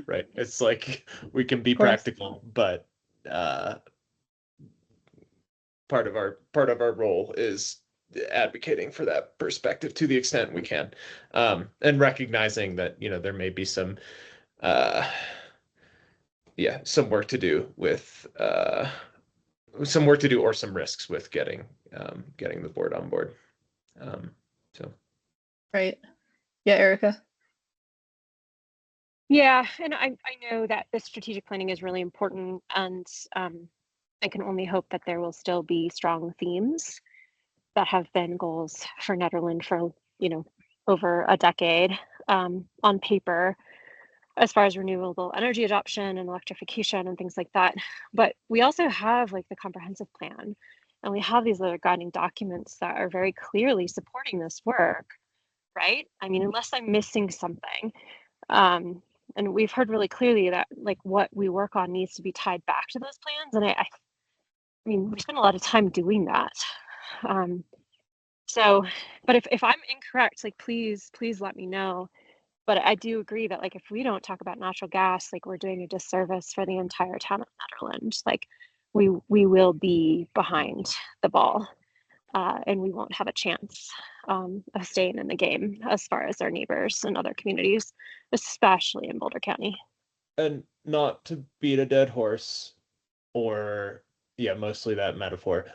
right? It's like we can be practical, but part of our role is advocating for that perspective to the extent we can, and recognizing that, you know, there may be some some work to do with or some risks with getting the board on board. So Right. Yeah, Erica. Yeah, and I know that the strategic planning is really important, and I can only hope that there will still be strong themes that have been goals for Nederland for, you know, over a decade on paper, as far as renewable energy adoption and electrification and things like that. But we also have like the comprehensive plan, and we have these other guiding documents that are very clearly supporting this work, right? I mean, unless I'm missing something. And we've heard really clearly that like what we work on needs to be tied back to those plans. And I mean, we spend a lot of time doing that. So, but if I'm incorrect, like please let me know. But I do agree that like if we don't talk about natural gas, like we're doing a disservice for the entire town of Nederland. Like we will be behind the ball, and we won't have a chance of staying in the game as far as our neighbors and other communities, especially in Boulder County. And not to beat a dead horse, or yeah, mostly that metaphor.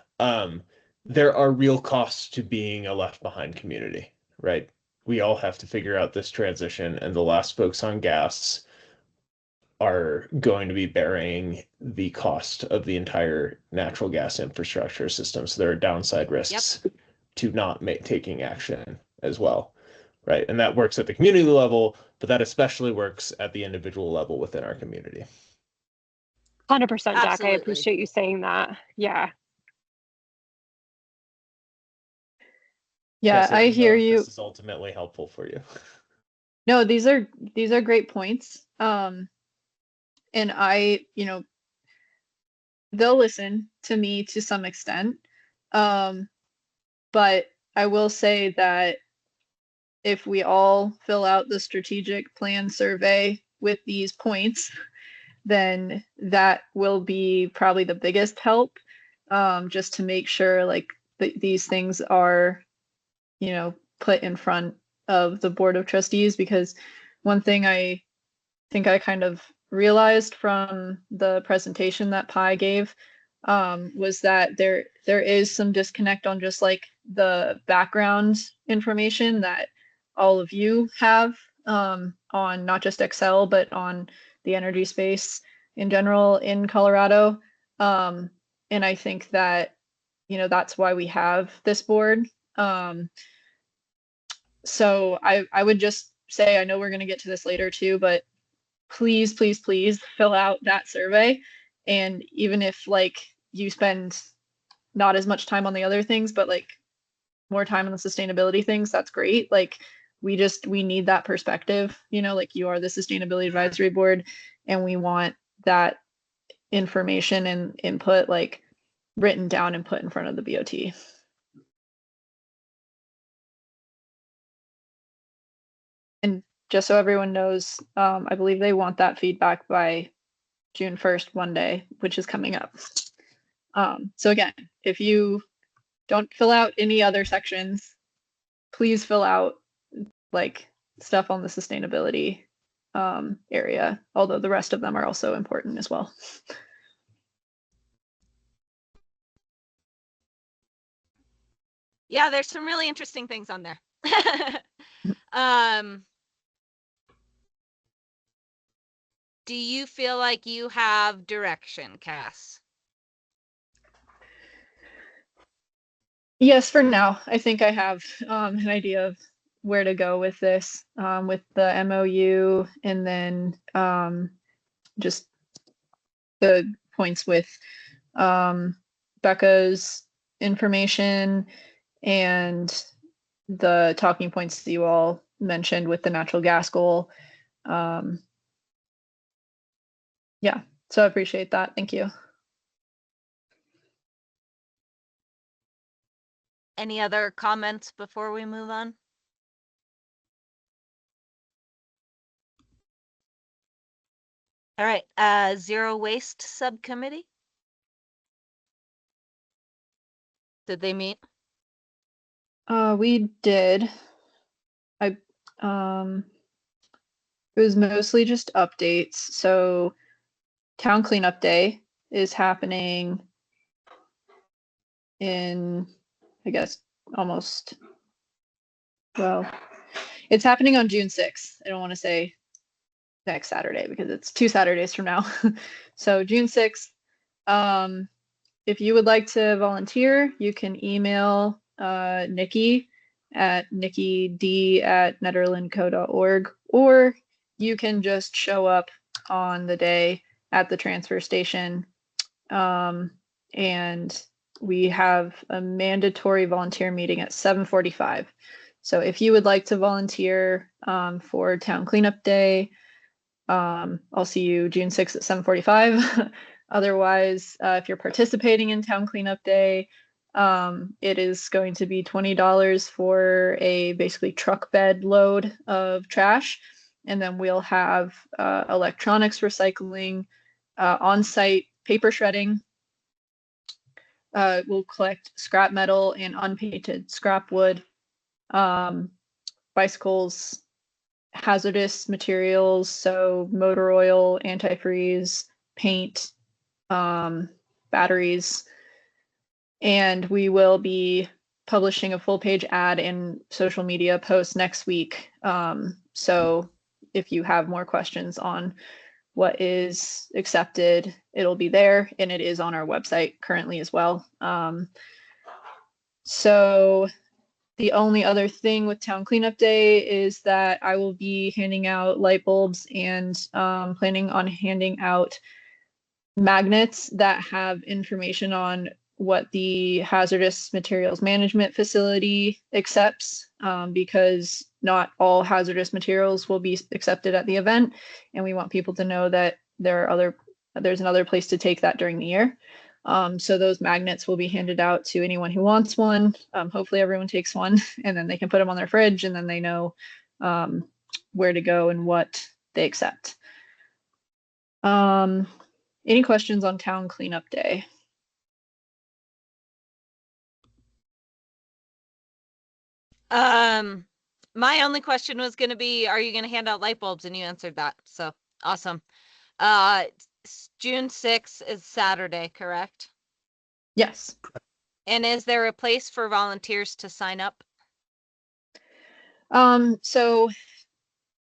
There are real costs to being a left behind community, right? We all have to figure out this transition, and the last folks on gas are going to be bearing the cost of the entire natural gas infrastructure system. So there are downside risks to not taking action as well, right? And that works at the community level, but that especially works at the individual level within our community. 100%, Jack. Absolutely. I appreciate you saying that. Yeah. Yeah, Jesse, I don't know hear if you. This is ultimately helpful for you. No, these are great points. And they'll listen to me to some extent. But I will say that if we all fill out the strategic plan survey with these points, then that will be probably the biggest help, just to make sure like these things are, put in front of the Board of Trustees. Because one thing I think I kind of realized from the presentation that Pi gave, was that there is some disconnect on just like the background information that all of you have, on not just Excel, but on the energy space in general in Colorado. And I think that, that's why we have this board. So I would just say, I know we're going to get to this later too, but please, please, please fill out that survey. And even if like you spend not as much time on the other things, but like more time on the sustainability things, that's great. Like we need that perspective, like you are the Sustainability Advisory Board, and we want that information and input like written down and put in front of the BOT. And just so everyone knows, I believe they want that feedback by June 1st, Monday, which is coming up. So again, if you don't fill out any other sections, please fill out like stuff on the sustainability area, although the rest of them are also important as well. Yeah, there's some really interesting things on there. Do you feel like you have direction, Cass? Yes, for now. I think I have an idea of where to go with this, with the MOU, and then just the points with Becca's information and the talking points that you all mentioned with the natural gas goal. Yeah, so I appreciate that. Thank you. Any other comments before we move on? All right, Zero Waste Subcommittee. Did they meet? We did. It was mostly just updates. So Town Cleanup Day is happening in, I guess, almost, well, it's happening on June 6th. I don't want to say next Saturday because it's 2 Saturdays from now. So June 6th. If you would like to volunteer, you can email Nikki at nickyd@nederlandco.org, or you can just show up on the day at the transfer station. And we have a mandatory volunteer meeting at 7:45. So if you would like to volunteer for Town Cleanup Day, I'll see you June 6th at 7:45. Otherwise, if you're participating in Town Cleanup Day, it is going to be $20 for a basically truck bed load of trash. And then we'll have electronics recycling, on-site paper shredding. We'll collect scrap metal and unpainted scrap wood, bicycles, hazardous materials, so motor oil, antifreeze, paint, batteries. And we will be publishing a full page ad and social media post next week. So if you have more questions on what is accepted, it'll be there, and it is on our website currently as well. So the only other thing with Town Cleanup Day is that I will be handing out light bulbs and planning on handing out magnets that have information on what the hazardous materials management facility accepts, because not all hazardous materials will be accepted at the event, and we want people to know that there's another place to take that during the year. So those magnets will be handed out to anyone who wants one. Hopefully everyone takes one, and then they can put them on their fridge, and then they know where to go and what they accept. Any questions on Town Cleanup Day? My only question was going to be, are you going to hand out light bulbs? And you answered that. So awesome. June 6th is Saturday, correct? Yes. And is there a place for volunteers to sign up? So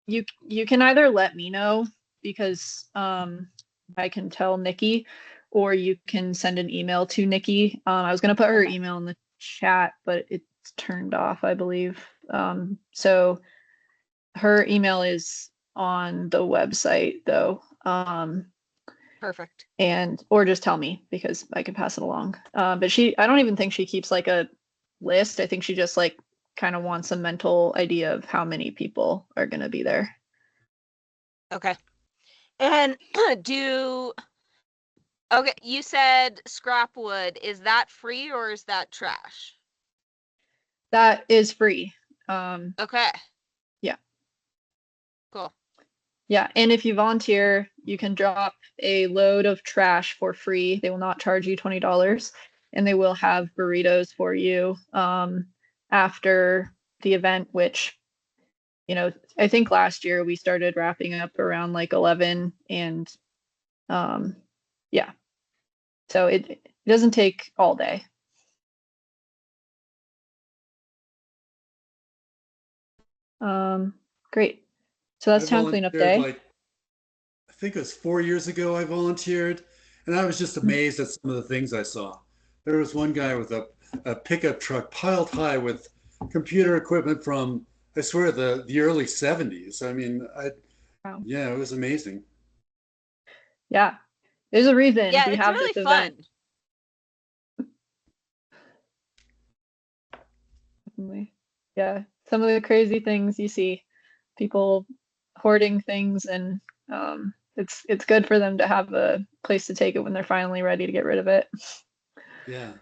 you can either let me know, because I can tell Nikki, or you can send an email to Nikki. I was going to put her email in the chat, but it's turned off, I believe. So her email is on the website though. Perfect. Or just tell me, because I can pass it along. But I don't even think she keeps like a list. I think she just like kind of wants a mental idea of how many people are going to be there. Okay. And okay, you said scrap wood. Is that free or is that trash? That is free. Okay. Yeah. Cool. Yeah, and if you volunteer, you can drop a load of trash for free. They will not charge you $20, and they will have burritos for you after the event, which, I think last year we started wrapping up around like 11, and yeah. So it doesn't take all day. Great. So that's I Town Cleanup volunteered, Day. I think it was 4 years ago I volunteered, and I was just amazed at some of the things I saw. There was one guy with a pickup truck piled high with computer equipment from, I swear, the early 70s. I mean, Wow. yeah, it was amazing. Yeah, there's a reason Yeah, we it's have really this fun. event. Yeah, some of the crazy things you see, people hoarding things, and it's good for them to have a place to take it when they're finally ready to get rid of it. Yeah.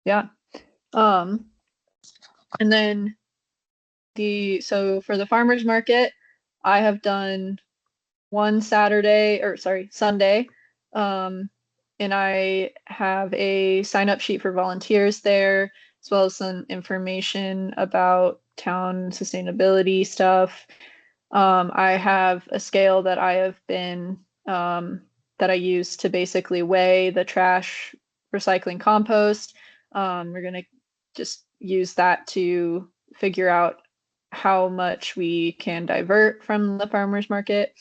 Yeah. And then so for the farmers market, I have done one Sunday. And I have a sign up sheet for volunteers there, as well as some information about town sustainability stuff. I have a scale that I have been that I use to basically weigh the trash, recycling, compost. We're gonna just use that to figure out how much we can divert from the farmers market.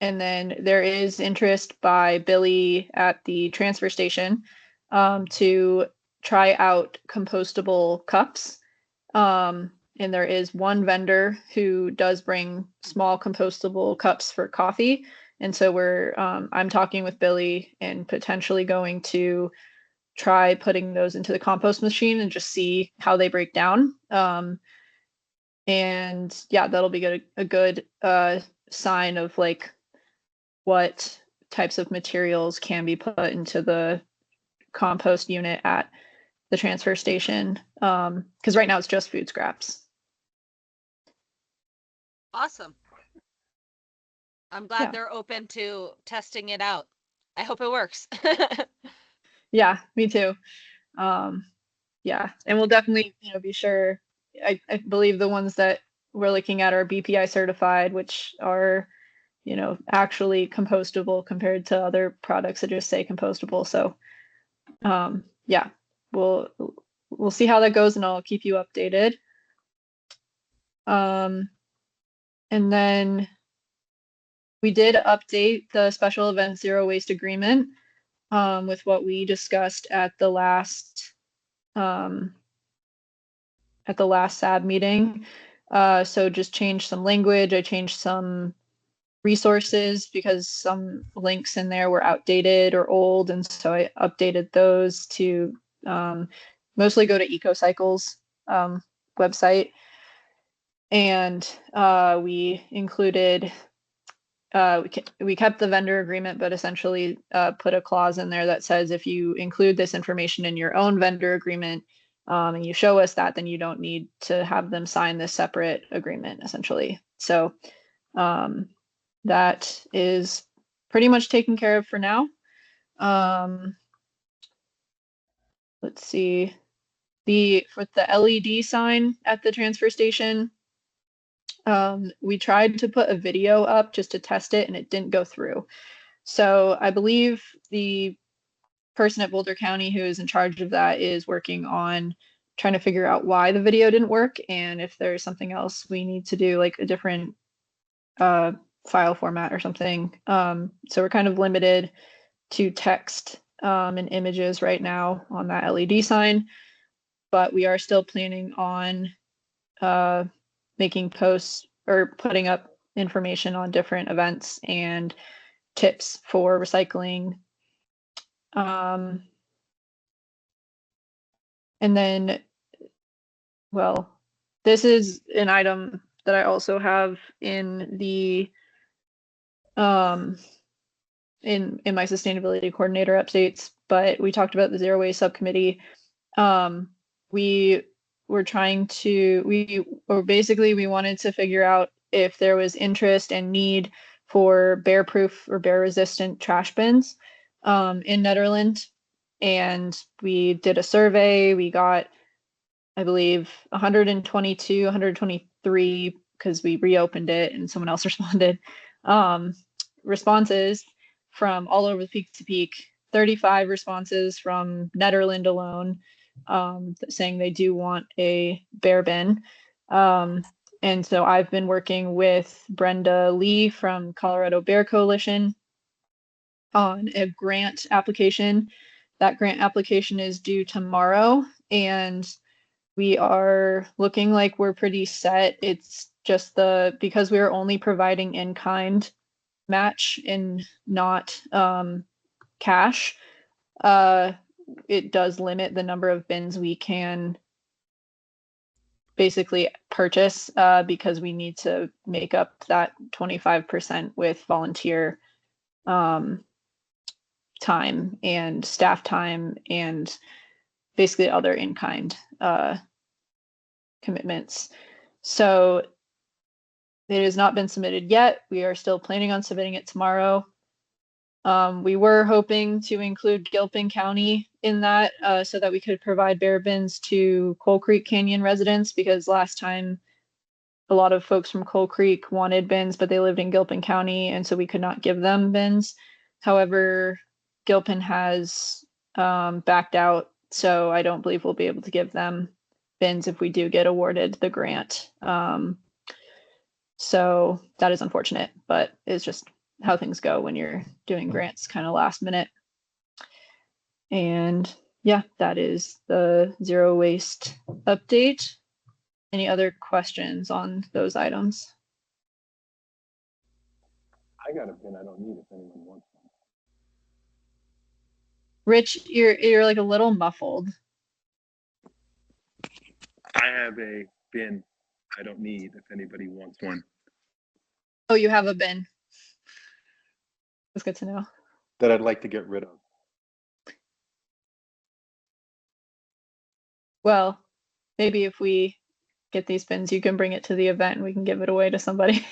And then there is interest by Billy at the transfer station to try out compostable cups. And there is one vendor who does bring small compostable cups for coffee. And so I'm talking with Billy and potentially going to try putting those into the compost machine and just see how they break down. And yeah, that'll be a good sign of like what types of materials can be put into the compost unit at the transfer station. Because right now it's just food scraps. Awesome. I'm glad Yeah. they're open to testing it out. I hope it works. Yeah, me too. Yeah, and we'll definitely, be sure. I believe the ones that we're looking at are BPI certified, which are, actually compostable compared to other products that just say compostable. So, yeah, we'll see how that goes, and I'll keep you updated. And then we did update the special event zero waste agreement with what we discussed at the last SAB meeting. So just changed some language. I changed some resources because some links in there were outdated or old, and so I updated those to mostly go to EcoCycle's website. And we included we kept the vendor agreement, but essentially put a clause in there that says if you include this information in your own vendor agreement and you show us that, then you don't need to have them sign this separate agreement, essentially. So that is pretty much taken care of for now. Let's see. For the LED sign at the transfer station, we tried to put a video up just to test it, and it didn't go through. So I believe the person at Boulder County who is in charge of that is working on trying to figure out why the video didn't work and if there's something else we need to do, like a different file format or something. So we're kind of limited to text and images right now on that LED sign, but we are still planning on making posts or putting up information on different events and tips for recycling. And then, well, this is an item that I also have in the in my sustainability coordinator updates, but we talked about the zero waste subcommittee. We were trying to we wanted to figure out if there was interest and need for bear proof or bear resistant trash bins in Nederland. And we did a survey. We got, I believe, 122, 123, because we reopened it and someone else responded, responses from all over the Peak to Peak, 35 responses from Nederland alone, saying they do want a bear bin. And so I've been working with Brenda Lee from Colorado Bear Coalition on a grant application. That grant application is due tomorrow, and we are looking like we're pretty set. It's just because we are only providing in-kind match and not cash, it does limit the number of bins we can basically purchase because we need to make up that 25% with volunteer time and staff time and basically other in-kind commitments. So it has not been submitted yet. We are still planning on submitting it tomorrow. We were hoping to include Gilpin County in that so that we could provide bear bins to Coal Creek Canyon residents, because last time a lot of folks from Coal Creek wanted bins, but they lived in Gilpin County, and so we could not give them bins. However, Gilpin has backed out, so I don't believe we'll be able to give them bins if we do get awarded the grant. So that is unfortunate, but it's just how things go when you're doing grants kind of last minute. And yeah, that is the zero waste update. Any other questions on those items? I got a bin I don't need if anyone wants one. Rich, you're like a little muffled. I have a bin I don't need if anybody wants one. Oh, you have a bin. That's good to know. that I'd like to get rid of. Well, maybe if we get these bins, you can bring it to the event and we can give it away to somebody.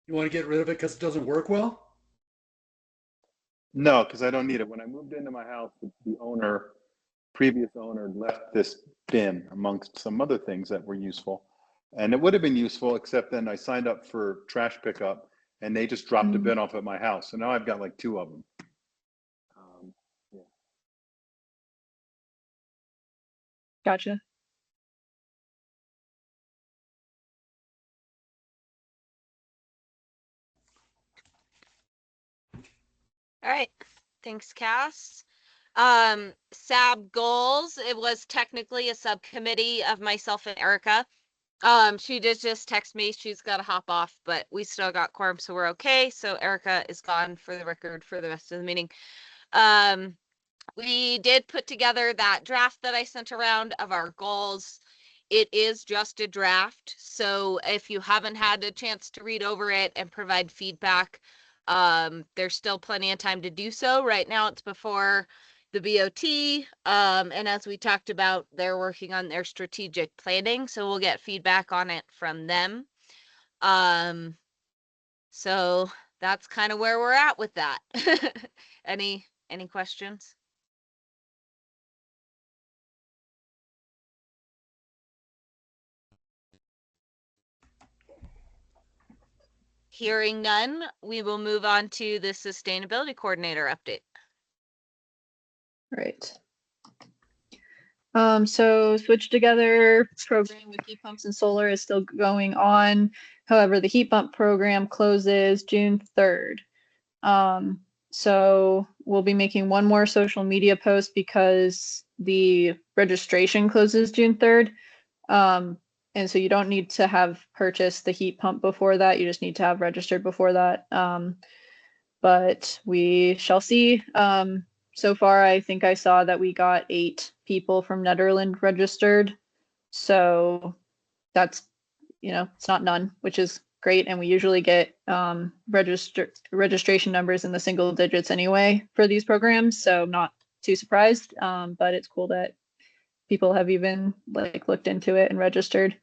You want to get rid of it because it doesn't work well? No, because I don't need it. When I moved into my house, the previous owner left this bin amongst some other things that were useful. And it would have been useful, except then I signed up for trash pickup and they just dropped a bin off at my house. So now I've got like 2 of them. Yeah. Gotcha. All right. Thanks, Cass. SAB goals. It was technically a subcommittee of myself and Erica. She did just text me. She's got to hop off, but we still got quorum, so we're okay. So Erica is gone for the record for the rest of the meeting. We did put together that draft that I sent around of our goals. It is just a draft. So if you haven't had a chance to read over it and provide feedback, there's still plenty of time to do so. Right now it's before the BOT. And as we talked about, they're working on their strategic planning. So we'll get feedback on it from them. So that's kind of where we're at with that. Any questions? Hearing none, we will move on to the sustainability coordinator update. Right. So Switch Together program with heat pumps and solar is still going on. However, the heat pump program closes June 3rd. So we'll be making one more social media post because the registration closes June 3rd. And so you don't need to have purchased the heat pump before that. You just need to have registered before that. But we shall see. So far, I think I saw that we got 8 people from Netherland registered. So that's, it's not none, which is great. And we usually get registration numbers in the single digits anyway for these programs. So I'm not too surprised. But it's cool that people have even looked into it and registered.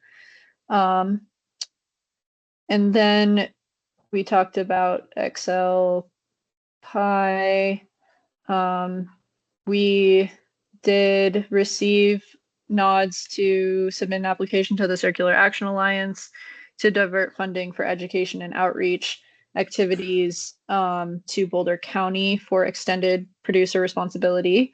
And then we talked about Excel Pi. We did receive nods to submit an application to the Circular Action Alliance to divert funding for education and outreach activities to Boulder County for extended producer responsibility.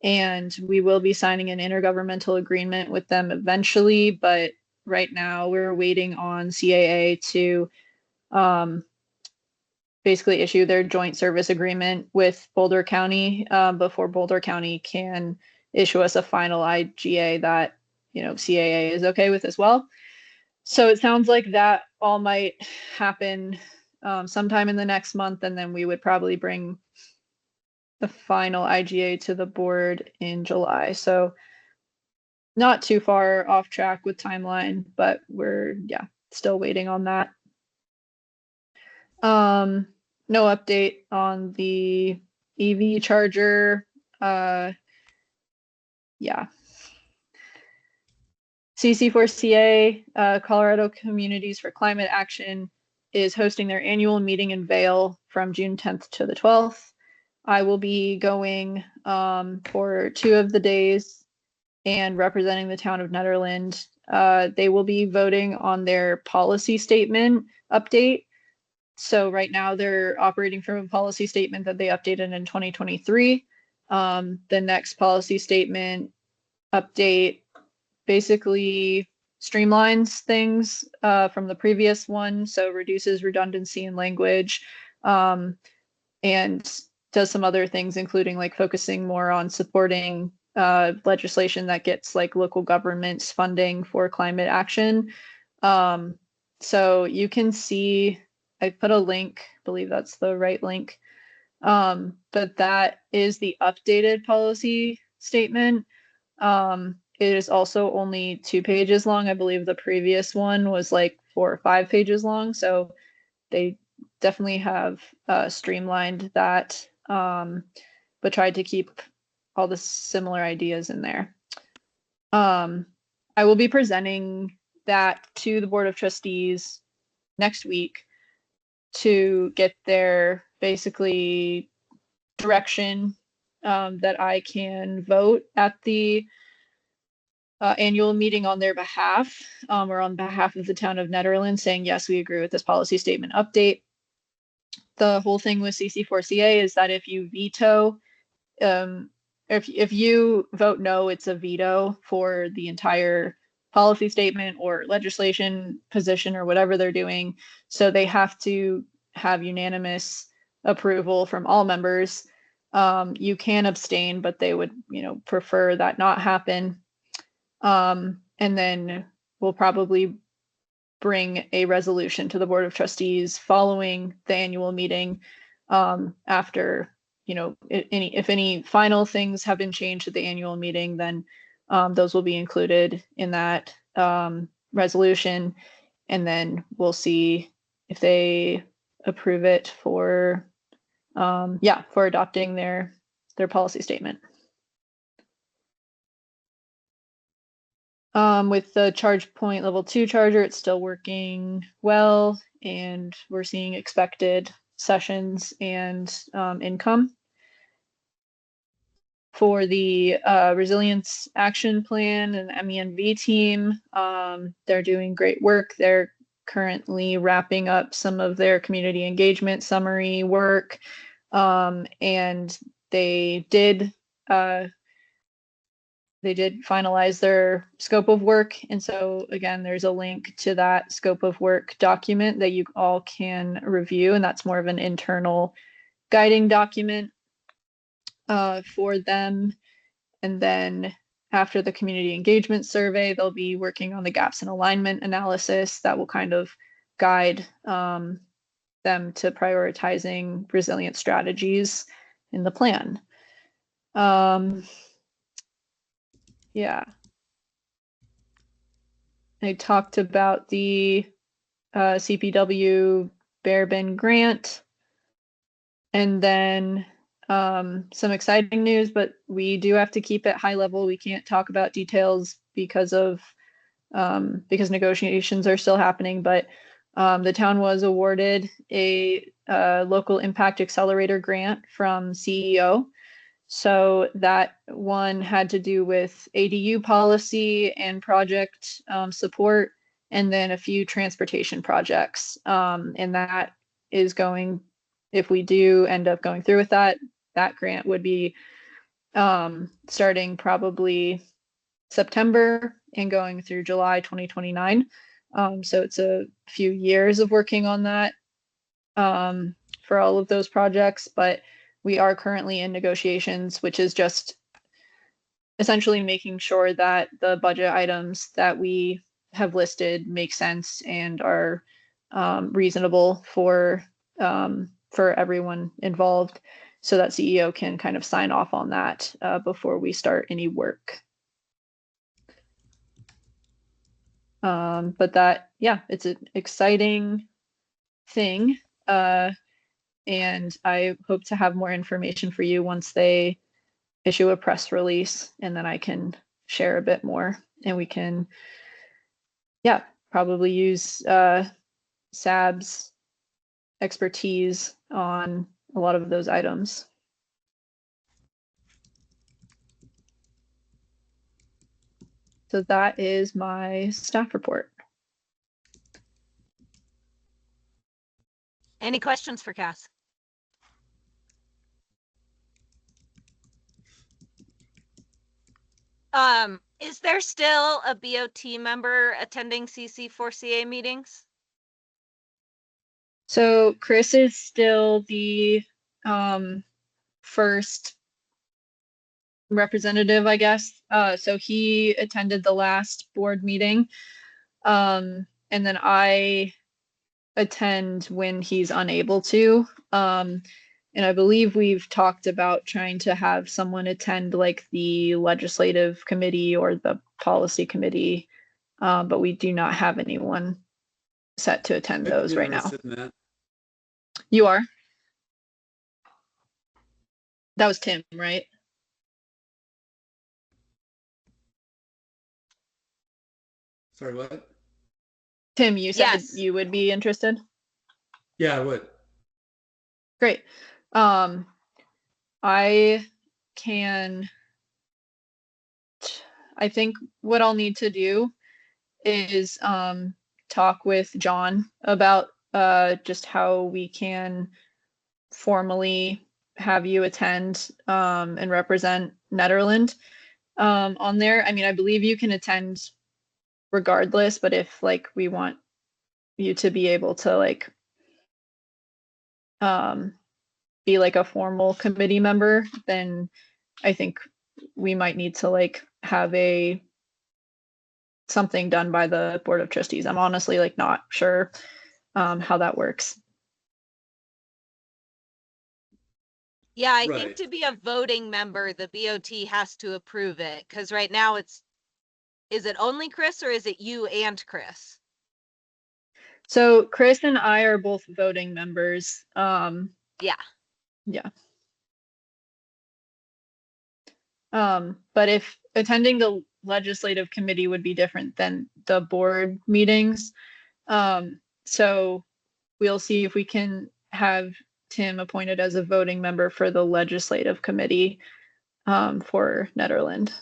And we will be signing an intergovernmental agreement with them eventually, but right now we're waiting on CAA to basically issue their joint service agreement with Boulder County before Boulder County can issue us a final IGA that, CAA is okay with as well. So it sounds like that all might happen sometime in the next month, and then we would probably bring the final IGA to the board in July. So not too far off track with timeline, but we're still waiting on that. No update on the EV charger. CC4CA, Colorado Communities for Climate Action, is hosting their annual meeting in Vail from June 10th to the 12th. I will be going for 2 of the days and representing the town of Netherland. They will be voting on their policy statement update. So right now they're operating from a policy statement that they updated in 2023. The next policy statement update basically streamlines things from the previous one. So reduces redundancy in language and does some other things, including focusing more on supporting legislation that gets local governments funding for climate action. So you can see, I put a link, I believe that's the right link. But that is the updated policy statement. it is also only 2 pages long. I believe the previous one was like 4 or 5 pages long. So they definitely have streamlined that, but tried to keep all the similar ideas in there. I will be presenting that to the Board of Trustees next week to get their basically direction that I can vote at the annual meeting on their behalf, or on behalf of the town of Nederland, saying, yes, we agree with this policy statement update. The whole thing with CC4CA is that if you veto, if you vote no, it's a veto for the entire policy statement or legislation position or whatever they're doing. So they have to have unanimous approval from all members. You can abstain, but they would, prefer that not happen. And then we'll probably bring a resolution to the Board of Trustees following the annual meeting, after, if any final things have been changed at the annual meeting, then those will be included in that resolution. And then we'll see if they approve it for adopting their policy statement. With the ChargePoint level 2 charger, it's still working well, and we're seeing expected sessions and income. For the resilience action plan and MENV team, they're doing great work. They're currently wrapping up some of their community engagement summary work, and they did finalize their scope of work. And so again, there's a link to that scope of work document that you all can review. And that's more of an internal guiding document for them. And then after the community engagement survey, they'll be working on the gaps in alignment analysis that will kind of guide them to prioritizing resilient strategies in the plan. Yeah. I talked about the CPW Bear Bin grant, and then some exciting news, but we do have to keep it high level. We can't talk about details because negotiations are still happening, but the town was awarded a local impact accelerator grant from CEO. So that one had to do with ADU policy and project support, and then a few transportation projects. And that is going, if we do end up going through with that grant would be starting probably September and going through July 2029. So it's a few years of working on that for all of those projects, but we are currently in negotiations, which is just essentially making sure that the budget items that we have listed make sense and are reasonable for everyone involved, so that CEO can kind of sign off on that before we start any work. But that, yeah, it's an exciting thing. And I hope to have more information for you once they issue a press release, and then I can share a bit more, and we can, probably use SAB's expertise on a lot of those items. So that is my staff report. Any questions for Cass? Is there still a BOT member attending CC4CA meetings? So Chris is still the first representative, I guess. So he attended the last board meeting. And then I attend when he's unable to. And And I believe we've talked about trying to have someone attend like the legislative committee or the policy committee, but we do not have anyone set to attend I'd those be right now. interested in that. You are? That was Tim, right? Sorry, what? Tim, you said Yes. you would be interested? Yeah, I would. Great. I can, I think what I'll need to do is talk with John about just how we can formally have you attend and represent Netherland on there. I mean, I believe you can attend regardless, but if like we want you to be able to like be like a formal committee member, then I think we might need to like have a something done by the Board of Trustees. I'm honestly like not sure how that works. Yeah, I Right. think to be a voting member, the BOT has to approve it, because right now is it only Chris or is it you and Chris? So Chris and I are both voting members. Yeah. Yeah. But if attending the legislative committee would be different than the board meetings. So we'll see if we can have Tim appointed as a voting member for the legislative committee for Netherland.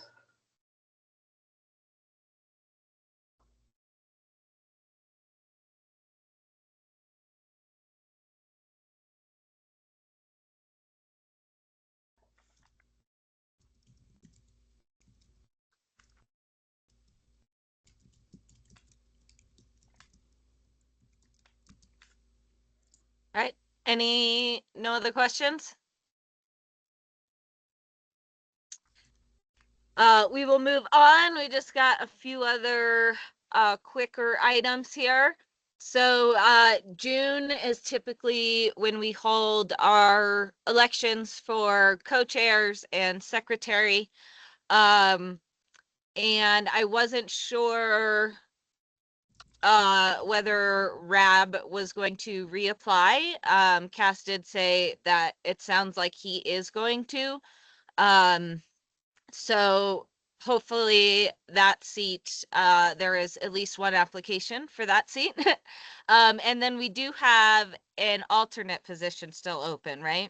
All right. No other questions? We will move on. We just got a few other quicker items here. So June is typically when we hold our elections for co-chairs and secretary. And I wasn't sure whether Rab was going to reapply. Cass did say that it sounds like he is going to. So hopefully that seat, there is at least one application for that seat. And then we do have an alternate position still open, right?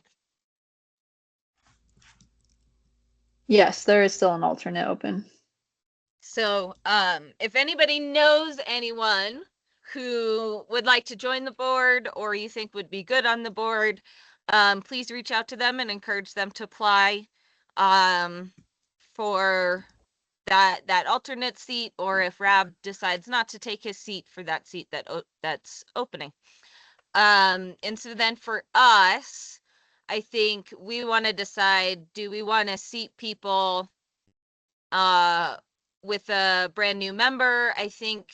Yes, there is still an alternate open. So if anybody knows anyone who would like to join the board or you think would be good on the board, please reach out to them and encourage them to apply for that alternate seat, or if Rab decides not to take his seat, for that seat that's opening. And so then for us, I think we want to decide, do we want to seat people with a brand new member? I think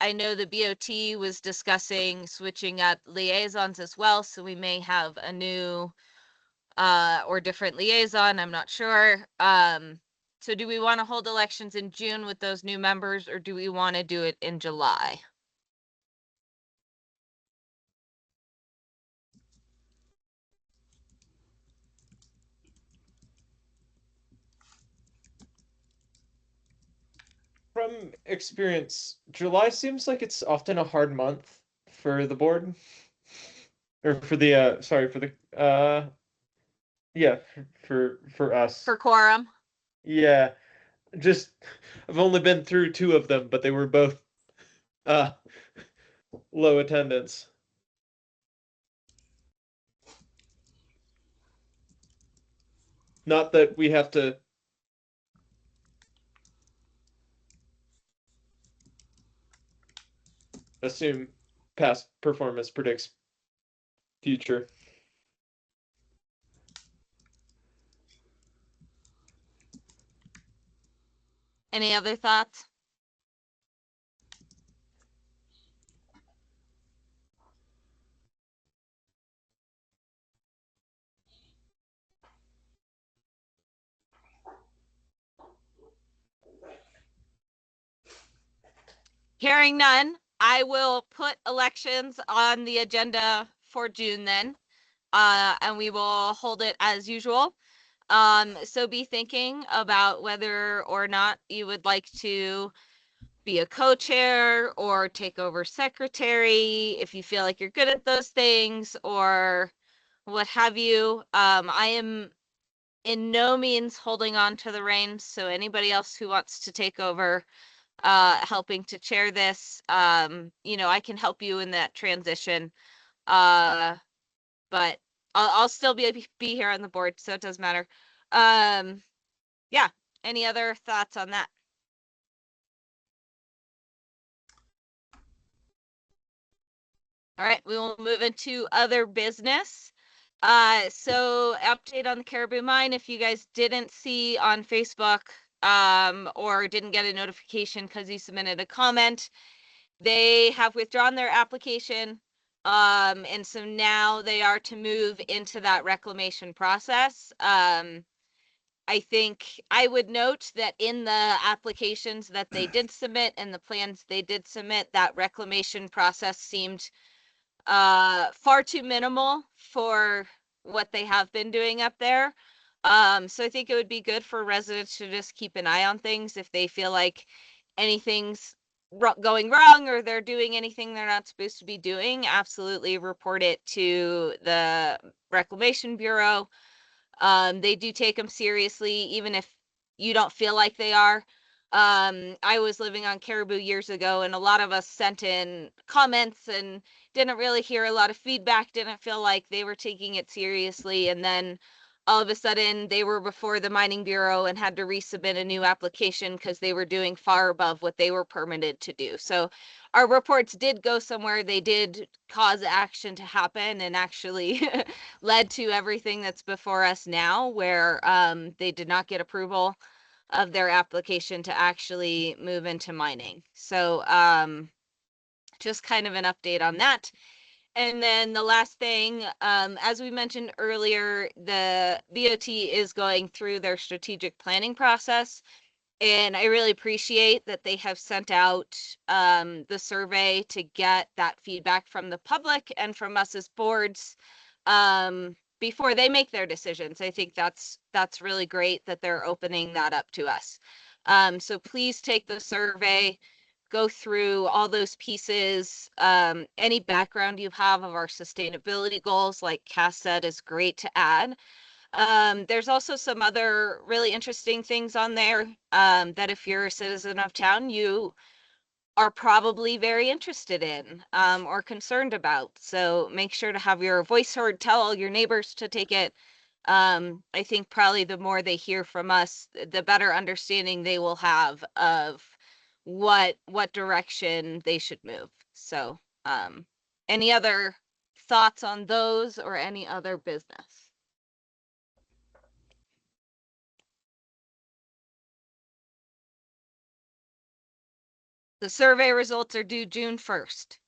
I know the BOT was discussing switching up liaisons as well, so we may have a new or different liaison. I'm not sure. So do we want to hold elections in June with those new members, or do we want to do it in July? From experience, July seems like it's often a hard month for the board. Or for the yeah, for us. For quorum? Yeah. Just I've only been through two of them, but they were both uh low attendance. Not that we have to assume past performance predicts future. Any other thoughts? Hearing none, I will put elections on the agenda for June then. And we will hold it as usual. So be thinking about whether or not you would like to be a co-chair or take over secretary, if you feel like you're good at those things or what have you. I am in no means holding on to the reins, so anybody else who wants to take over helping to chair this, I can help you in that transition. But I'll still be here on the board, so it doesn't matter. Yeah. Any other thoughts on that? All right, we will move into other business. So update on the Caribou Mine. If you guys didn't see on Facebook, or didn't get a notification because you submitted a comment, they have withdrawn their application. And so now they are to move into that reclamation process. I think I would note that in the applications that they did submit and the plans they did submit, that reclamation process seemed far too minimal for what they have been doing up there. So I think it would be good for residents to just keep an eye on things if they feel like anything's going wrong or they're doing anything they're not supposed to be doing. Absolutely report it to the Reclamation Bureau. They do take them seriously, even if you don't feel like they are. I was living on Caribou years ago, and a lot of us sent in comments and didn't really hear a lot of feedback, didn't feel like they were taking it seriously. And then all of a sudden they were before the Mining Bureau and had to resubmit a new application because they were doing far above what they were permitted to do. So our reports did go somewhere. They did cause action to happen and actually led to everything that's before us now, where they did not get approval of their application to actually move into mining. So just kind of an update on that. And then the last thing, as we mentioned earlier, the BOT is going through their strategic planning process. And I really appreciate that they have sent out the survey to get that feedback from the public and from us as boards before they make their decisions. I think that's really great that they're opening that up to us. So please take the survey, go through all those pieces. Any background you have of our sustainability goals, like Cass said, is great to add. There's also some other really interesting things on there that if you're a citizen of town, you are probably very interested in or concerned about. So make sure to have your voice heard, tell all your neighbors to take it. I think probably the more they hear from us, the better understanding they will have of what direction they should move. So any other thoughts on those or any other business? The survey results are due June 1st.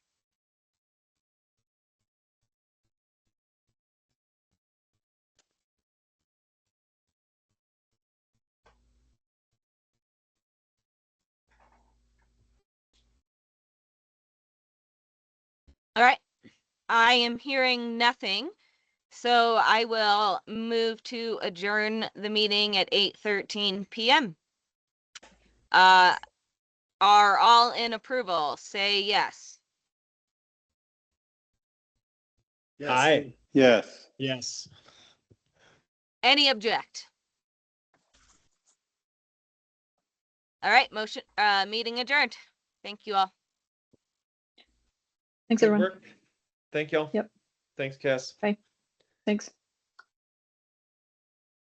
All right, I am hearing nothing, so I will move to adjourn the meeting at 8:13 p.m. Are all in approval? Say yes. Yes. Aye. Yes. Yes. Any object? All right, motion, meeting adjourned. Thank you all. Thanks, Good everyone. work. Thank y'all. Yep. Thanks, Cass. Thanks.